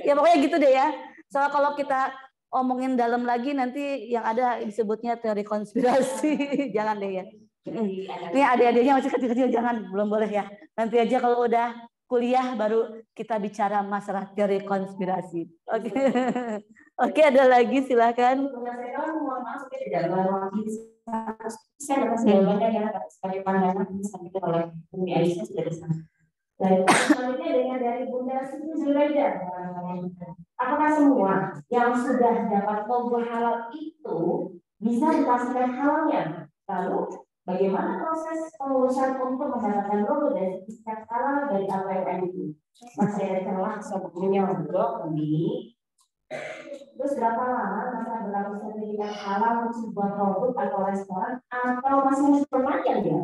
Ya pokoknya gitu deh ya. Soalnya kalau kita omongin dalam lagi nanti yang ada disebutnya teori konspirasi, jangan deh ya. Ini adik-adiknya masih kecil-kecil, jangan, belum boleh ya. Nanti aja kalau udah kuliah baru kita bicara masalah teori konspirasi. Oke. Oke, ada lagi silakan.
Sebagai pandangan disampaikan oleh Bumi Aisyah sudah di sana. Dan selanjutnya dengan dari Bunda Siti Zuraida. Apakah semua yang sudah dapat logo halal itu bisa dipastikan halalnya? Lalu bagaimana proses pengurusan untuk mendapatkan logo dari sertifikat halal dari APM itu? Saya langsung punya blog ini. Terus berapa lama masa berlaku sertifikat halal untuk sebuah produk atau restoran, atau masih berpanjang ya?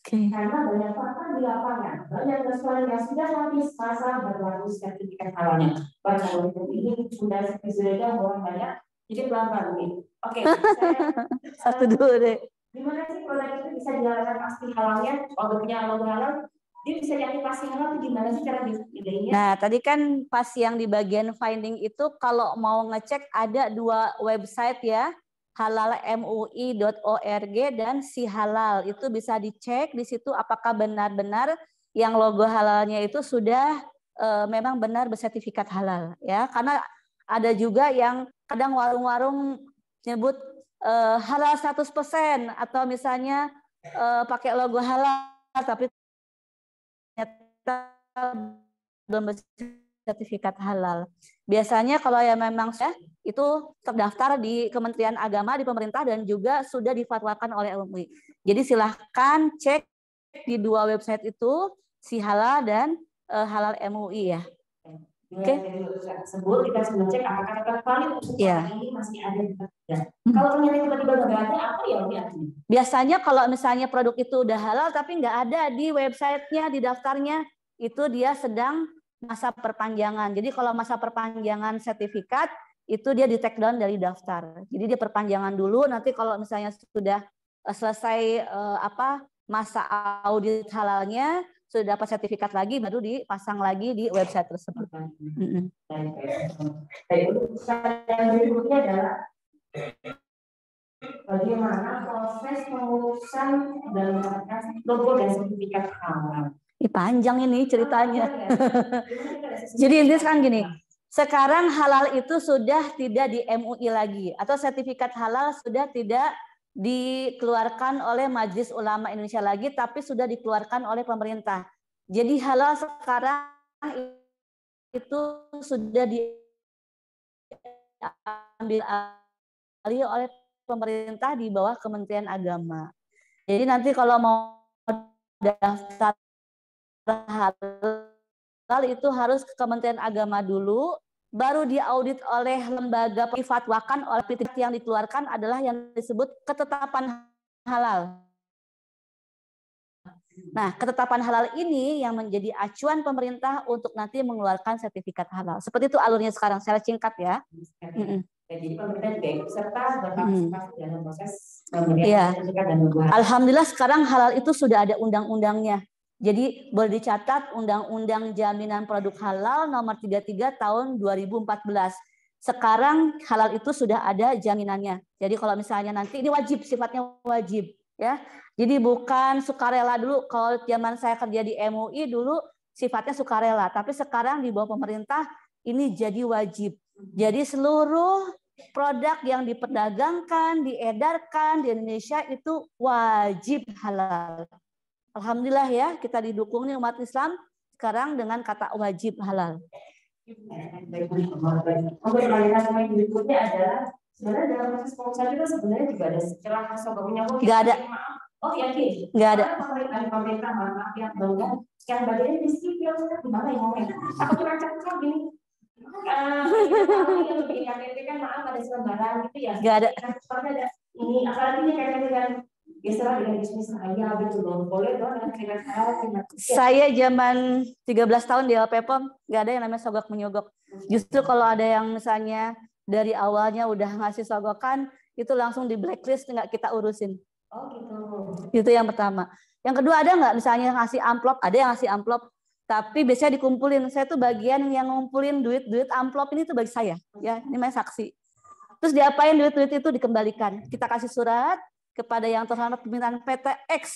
Karena banyak fakta di lapangan, banyak restoran yang sudah habis masa berlaku sertifikat halalnya. Pada waktu ini sudah banyak, jadi pelan-pelan nih. Oke,
satu dulu deh.
Gimana sih produk itu bisa dilakukan pasti halalnya? Kalau punya logo halal, dia bisa diaktifasi halal itu gimana sih cara bedanya?
Nah, tadi kan pas yang di bagian finding itu kalau mau ngecek ada 2 website ya, halalmui.org dan Si Halal. Itu bisa dicek di situ apakah benar-benar yang logo halalnya itu sudah memang benar bersertifikat halal ya. Karena ada juga yang kadang warung-warung nyebut halal 100% atau misalnya pakai logo halal tapi belum sertifikat halal. Biasanya kalau yang memang itu terdaftar di Kementerian Agama, di pemerintah, dan juga sudah difatwakan oleh MUI. Jadi silahkan cek di 2 website itu, Si Halal dan halal MUI ya.
Oke. Tersebut kita harus mengecek apakah tetap valid untuk ini masih ada di kita. Kalau ternyata tiba-tiba nggak ada, apa ya artinya?
Biasanya kalau misalnya produk itu udah halal tapi nggak ada di websitenya, di daftarnya, itu dia sedang masa perpanjangan. Jadi kalau masa perpanjangan sertifikat itu dia di take down dari daftar. Jadi dia perpanjangan dulu. Nanti kalau misalnya sudah selesai masa audit halalnya, sudah dapat sertifikat lagi, baru dipasang lagi di website tersebut.
Jadi yang berikutnya adalah bagaimana proses pengurusan dan mendapatkan logo dan sertifikat halal.
Panjang ini ceritanya. Jadi intinya sekarang gini, sekarang halal itu sudah tidak di MUI lagi, atau sertifikat halal sudah tidak dikeluarkan oleh Majelis Ulama Indonesia lagi, tapi sudah dikeluarkan oleh pemerintah. Jadi halal sekarang itu sudah diambil alih oleh pemerintah di bawah Kementerian Agama. Jadi nanti kalau mau daftar halal itu harus ke Kementerian Agama dulu, baru diaudit oleh lembaga difatwakan oleh PT yang dikeluarkan adalah yang disebut ketetapan halal. Nah, ketetapan halal ini yang menjadi acuan pemerintah untuk nanti mengeluarkan sertifikat halal. Seperti itu alurnya sekarang, secara singkat ya.
Jadi pemerintah juga ikut serta berpartisipasi dalam proses
sertifikat dan Alhamdulillah sekarang halal itu sudah ada undang-undangnya. Jadi boleh dicatat Undang-Undang Jaminan Produk Halal nomor 33 tahun 2014. Sekarang halal itu sudah ada jaminannya. Jadi kalau misalnya nanti ini wajib, sifatnya wajib ya. Jadi bukan sukarela dulu. Kalau zaman saya kerja di MUI dulu sifatnya sukarela, tapi sekarang di bawah pemerintah ini jadi wajib. Jadi seluruh produk yang diperdagangkan, diedarkan di Indonesia itu wajib halal. Alhamdulillah ya, kita didukung nih umat Islam sekarang dengan kata wajib halal.
Berikutnya adalah sebenarnya dalam proses pengurusan itu sebenarnya juga ada celah sobat menyambung.
Nggak ada.
Oh yakin?
Nggak ada.
Pemerintah maaf ya, bangga. Sekarang bagiannya di sipil di mana yang ngomong? Aku kurang cakap gini. Yang bikin KTP kan maaf ada selembaran gitu ya.
Nggak ada.
Ada ini apalagi kaitan dengan biasalah dengan bisnis saya gitu loh. Boleh dong dengan
saya zaman 13 tahun di LPPOM nggak ada yang namanya sogok menyogok. Justru kalau ada yang misalnya dari awalnya udah ngasih sogokan itu langsung di blacklist, nggak kita urusin.
Oh gitu.
Itu yang pertama. Yang kedua ada nggak misalnya ngasih amplop? Ada yang ngasih amplop, tapi biasanya dikumpulin. Saya tuh bagian yang ngumpulin duit amplop ini tuh bagi saya. Ya, ini namanya saksi. Terus diapain duit-duit itu? Dikembalikan. Kita kasih surat kepada yang terhormat pimpinan PTX.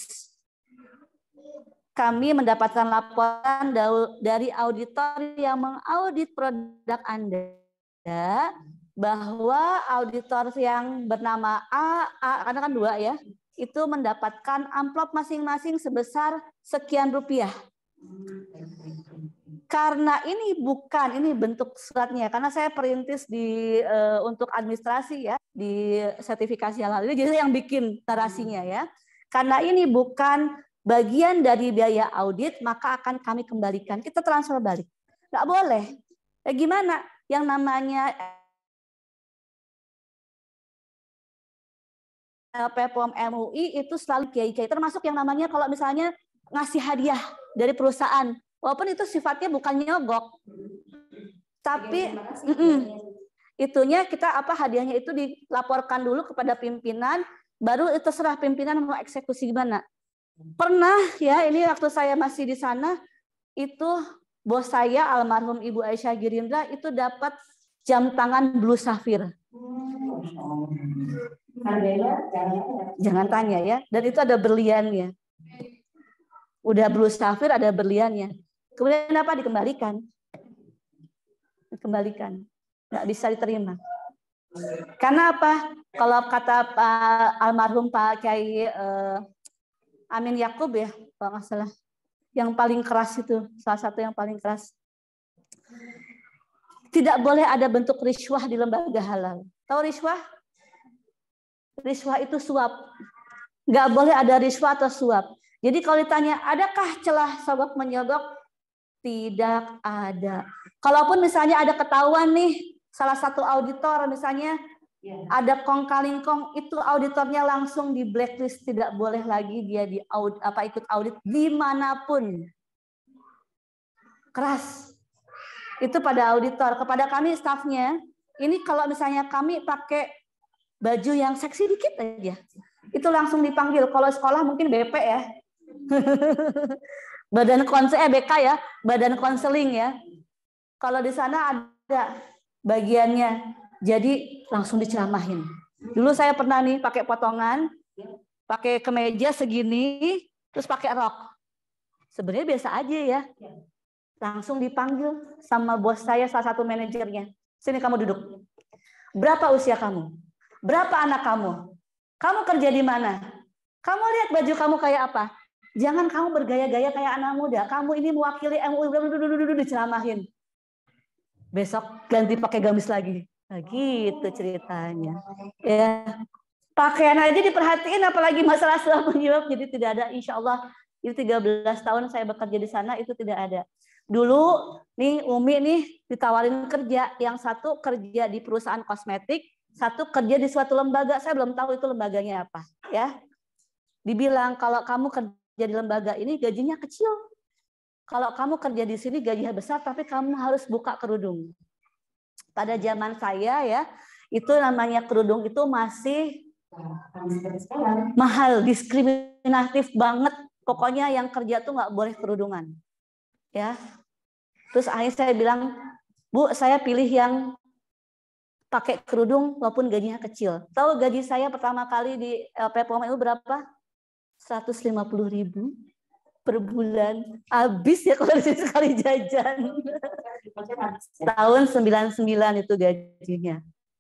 Kami mendapatkan laporan dari auditor yang mengaudit produk Anda bahwa auditor yang bernama A karena kan 2 ya, itu mendapatkan amplop masing-masing sebesar sekian rupiah. Karena ini bentuk suratnya, karena saya perintis untuk administrasi ya di sertifikasi halal ini, jadi yang bikin narasinya ya. Karena ini bukan bagian dari biaya audit, maka akan kami kembalikan. Kita transfer balik. Nggak boleh. Gimana? Yang namanya LPPOM MUI itu selalu kiai-kiai, termasuk yang namanya kalau misalnya ngasih hadiah dari perusahaan, walaupun itu sifatnya bukan nyogok, tapi itunya kita hadiahnya itu dilaporkan dulu kepada pimpinan, baru itu terserah pimpinan mau eksekusi gimana. Pernah ya, ini waktu saya masih di sana, itu bos saya almarhum Ibu Aisyah Girindra itu dapat jam tangan Blue Sapphire. Jangan tanya ya, dan itu ada berliannya. Udah Blue Sapphire ada berliannya. Kemudian apa? Dikembalikan. Dikembalikan. Nggak bisa diterima. Karena apa? Kalau kata almarhum Pak Kiai Amin Yakub ya, kalau nggak salah, yang paling keras itu, salah satu yang paling keras. Tidak boleh ada bentuk riswah di lembaga halal. Tahu riswah? Riswah itu suap. Nggak boleh ada riswah atau suap. Jadi kalau ditanya, adakah celah sogok menyogok? Tidak ada. Kalaupun misalnya ada ketahuan nih, salah satu auditor misalnya ada kong kaling kong, itu auditornya langsung di blacklist, tidak boleh lagi dia di ikut audit dimanapun. Keras. Itu pada auditor. Kepada kami stafnya, ini kalau misalnya kami pakai baju yang seksi dikit aja, itu langsung dipanggil. Kalau sekolah mungkin BP ya. Badan BK ya, badan konseling ya. Kalau di sana ada bagiannya, jadi langsung diceramahin. Dulu saya pernah nih pakai potongan, pakai kemeja segini, terus pakai rok. Sebenarnya biasa aja ya. Langsung dipanggil sama bos saya, salah satu manajernya. Sini kamu duduk. Berapa usia kamu? Berapa anak kamu? Kamu kerja di mana? Kamu lihat baju kamu kayak apa? Jangan kamu bergaya-gaya kayak anak muda. Kamu ini mewakili MUI, diceramahin. Besok ganti pakai gamis lagi. Nah, gitu ceritanya. Ya, pakaian aja diperhatiin, apalagi masalah selama menjawab. Jadi tidak ada, insya Allah. Itu 13 tahun saya bekerja di sana, itu tidak ada. Dulu nih Umi nih ditawarin kerja. Yang satu kerja di perusahaan kosmetik, satu kerja di suatu lembaga. Saya belum tahu itu lembaganya apa. Ya, dibilang kalau kamu kerja di lembaga ini gajinya kecil. Kalau kamu kerja di sini gajinya besar, tapi kamu harus buka kerudung. Pada zaman saya ya, itu namanya kerudung itu masih mahal, diskriminatif banget. Pokoknya yang kerja tuh nggak boleh kerudungan. Ya. Terus akhirnya saya bilang, Bu, saya pilih yang pakai kerudung walaupun gajinya kecil. Tahu gaji saya pertama kali di LPPOM itu berapa? 150.000 per bulan. Habis ya kalau sekali jajan. Tahun 99 itu gajinya.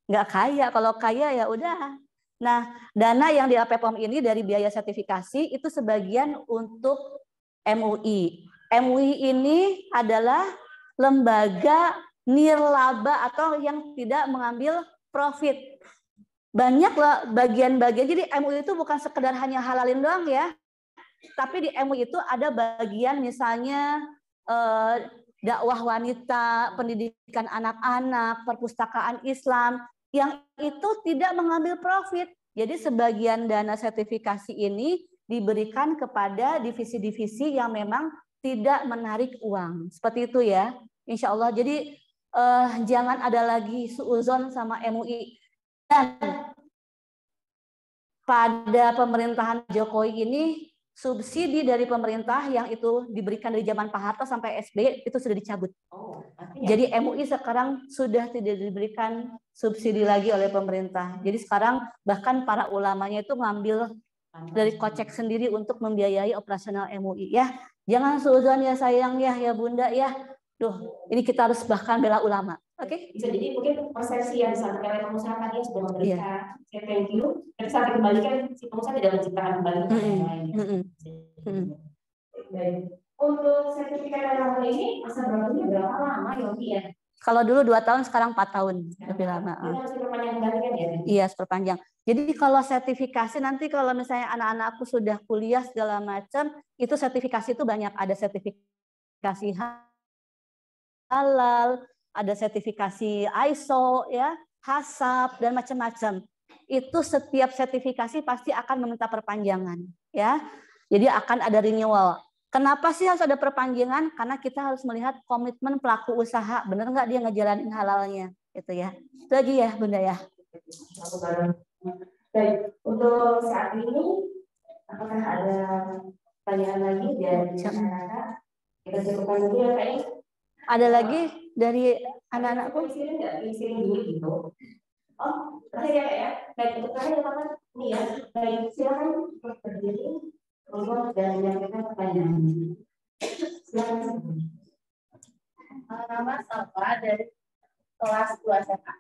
Nggak kaya, kalau kaya ya udah. Nah, dana yang di LPPOM ini dari biaya sertifikasi itu sebagian untuk MUI. MUI ini adalah lembaga nirlaba atau yang tidak mengambil profit. Banyak lah bagian-bagian. Jadi MUI itu bukan sekedar hanya halalin doang ya. Tapi di MUI itu ada bagian misalnya dakwah wanita, pendidikan anak-anak, perpustakaan Islam yang itu tidak mengambil profit. Jadi sebagian dana sertifikasi ini diberikan kepada divisi-divisi yang memang tidak menarik uang. Seperti itu ya. Insya Allah. Jadi jangan ada lagi suuzon sama MUI. Dan pada pemerintahan Jokowi ini subsidi dari pemerintah yang itu diberikan dari zaman Pak Harto sampai SBY itu sudah dicabut. Jadi MUI sekarang sudah tidak diberikan subsidi lagi oleh pemerintah. Jadi sekarang bahkan para ulamanya itu ngambil dari kocek sendiri untuk membiayai operasional MUI ya. Jangan suuzon ya sayang ya Bunda ya. Duh, ini kita harus bahkan bela ulama. Oke?
Bisa jadi mungkin persepsi yang disampaikan oleh pengusaha tadi yang sudah memberikan thank you, tapi saat dikembalikan si pengusaha tidak menciptakan kembali yang lain. Baik. Untuk sertifikat dalam ini masa berlakunya berapa lama ya?
Kalau dulu 2 tahun, sekarang 4 tahun lebih lama.
Harus diperpanjang kembali kan ya?
Iya, perpanjang. Jadi kalau sertifikasi nanti kalau misalnya anak-anakku sudah kuliah segala macam, itu sertifikasi itu banyak. Ada sertifikasi halal, ada sertifikasi ISO, ya, HACCP dan macam-macam. Itu setiap sertifikasi pasti akan meminta perpanjangan, ya. Jadi akan ada renewal. Kenapa sih harus ada perpanjangan? Karena kita harus melihat komitmen pelaku usaha, benar nggak dia ngejalanin halalnya, gitu ya. Itu lagi ya, Bunda ya.
Baik, untuk saat ini apakah ada pertanyaan lagi dari masyarakat? Kita cukupkan dulu ya, Kak.
Ada lagi dari anak-anakku?
Isi dulu gitu. Oh, terakhir ya, Kak ya. Baik, untuk terakhir teman-teman nih ya. Baik, silakan berdiri dan menyampaikan pertanyaan. Silakan.
Nama Salva dari kelas 2 SMA.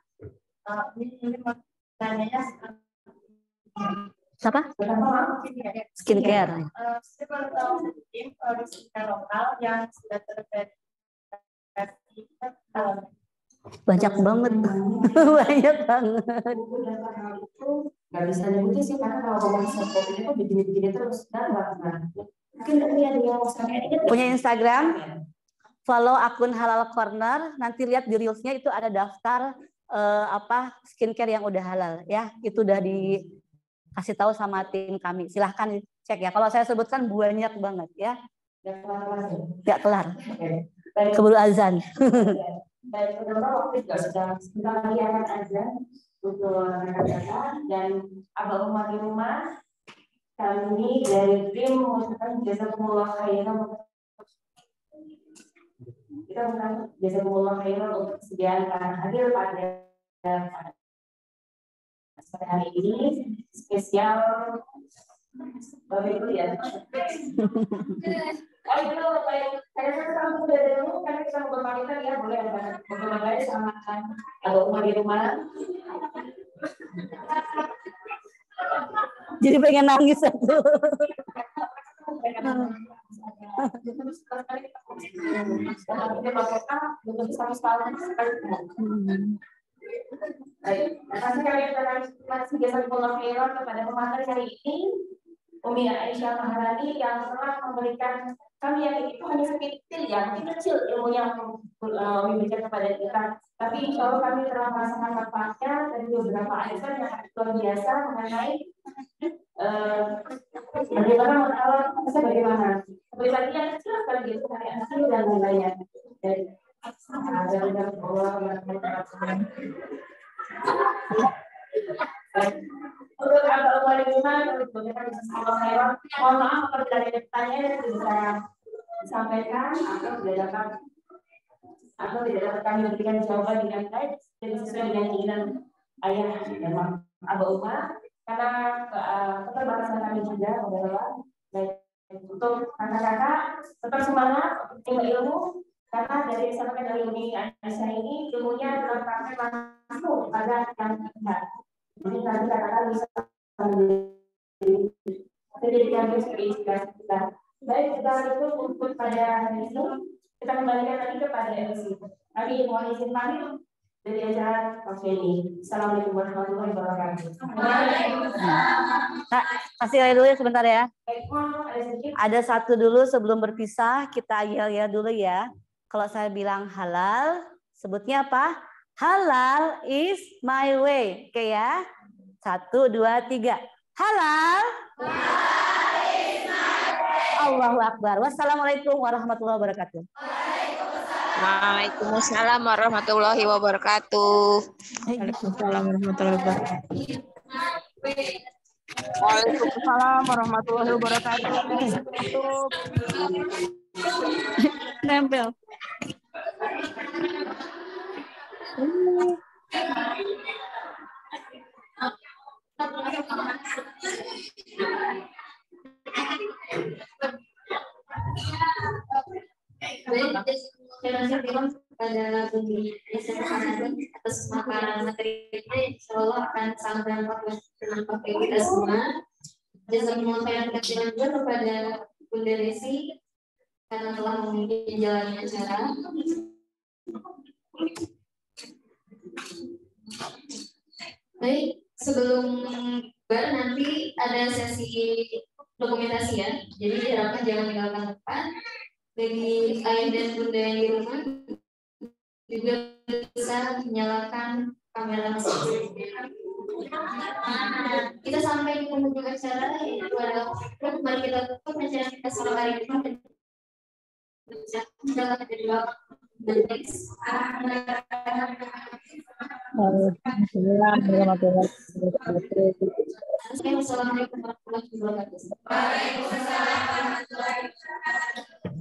Ini pertanyaannya
Siapa? Skincare.
Saya baru tahu sedikit skincare lokal yang sudah terverifikasi.
Banyak banget. Banyak banget.
Nggak bisa nyebutin sih, karena kalau ngomong sesuatu itu begini-begini terus. Mungkin ada yang
punya Instagram. follow akun Halal Corner, nanti lihat di reels-nya itu ada daftar skincare yang udah halal ya. Itu udah dikasih tahu sama tim kami. Silahkan cek ya. Kalau saya sebutkan banyak banget ya. Nggak kelar. Keburu azan.
Baik, beberapa waktu juga sudah sebentar lagi akan azan untuk rekan-rekan dan abang rumah di rumah. Kali ini dari tim mengucapkan jazakumullah khairan. Kita mengucapkan jazakumullah khairan untuk kesediaan karena hadir pada hari ini spesial Bapak Ibu ya. Oh itu baik. Karena kamu sudah dulu karena kita mau berpamitan ya boleh berbagai sama kalau rumah di rumah.
Jadi pengen nangis aku.
Terima kasih jazakumullah khairan kepada pemateri hari ini Umi Aisyah Maharani yang telah memberikan kami yang itu hanya sekitar ya, mungkin kecil ilmu yang memberikan kepada kita. Tapi insya Allah kami telah merasakan manfaatnya dari beberapa ayat yang luar biasa mengenai bagaimana menawar bagaimana seperti yang kecil sekali gitu kayak hasil dan lain-lainnya. Dari untuk abang rumah di rumah, mohon maaf apabila ada pertanyaan yang bisa disampaikan atau tidak dapat kami berikan jawaban dengan baik dan sesuai dengan keinginan ayah dan abang rumah karena keterbatasan kami juga adalah baik untuk kakak-kakak tetap semangat untuk ilmu karena dari sampaikan dari Umi Aisyah ini ilmunya dalam praktek langsung pada yang tidak. Jadi nanti katakan bisa menjadikan sebagai inspirasi kita. Baik, kita itu untuk pada hari ini kita kembalikan lagi kepada MC. Kami mohon izin pamit dari acara kafe ini. Assalamualaikum warahmatullahi wabarakatuh.
Kak, kasih air dulu ya sebentar ya. Ada satu dulu sebelum berpisah, kita yel-yel dulu ya. Kalau saya bilang halal, sebutnya apa? Halal is my way. Oke ya. 1, 2, 3. Halal. Halal is my way. Allahu Akbar. Wassalamualaikum warahmatullahi wabarakatuh.
Waalaikumsalam warahmatullahi wabarakatuh.
Waalaikumsalam warahmatullahi wabarakatuh.
Waalaikumsalam warahmatullahi wabarakatuh.
Nempel.
Pada Bumi atas makanan materi ini, insya Allah akan sangat bermanfaat bagi kita semua. Jazakumullah khairan katsiran juga kepada Bunda Desi karena telah memimpin jalannya acara. Baik, sebelum nanti ada sesi dokumentasi ya. Jadi diharapkan jangan tinggalkan tempat. Bagi ayah dan bunda yang di rumah juga bisa menyalakan kamera masing-masing. Kita sampai di penghujung acara yaitu adalah mari kita tutup acara kita sore hari ini. Assalamualaikum warahmatullahi wabarakatuh. Waalaikumsalam warahmatullahi wabarakatuh.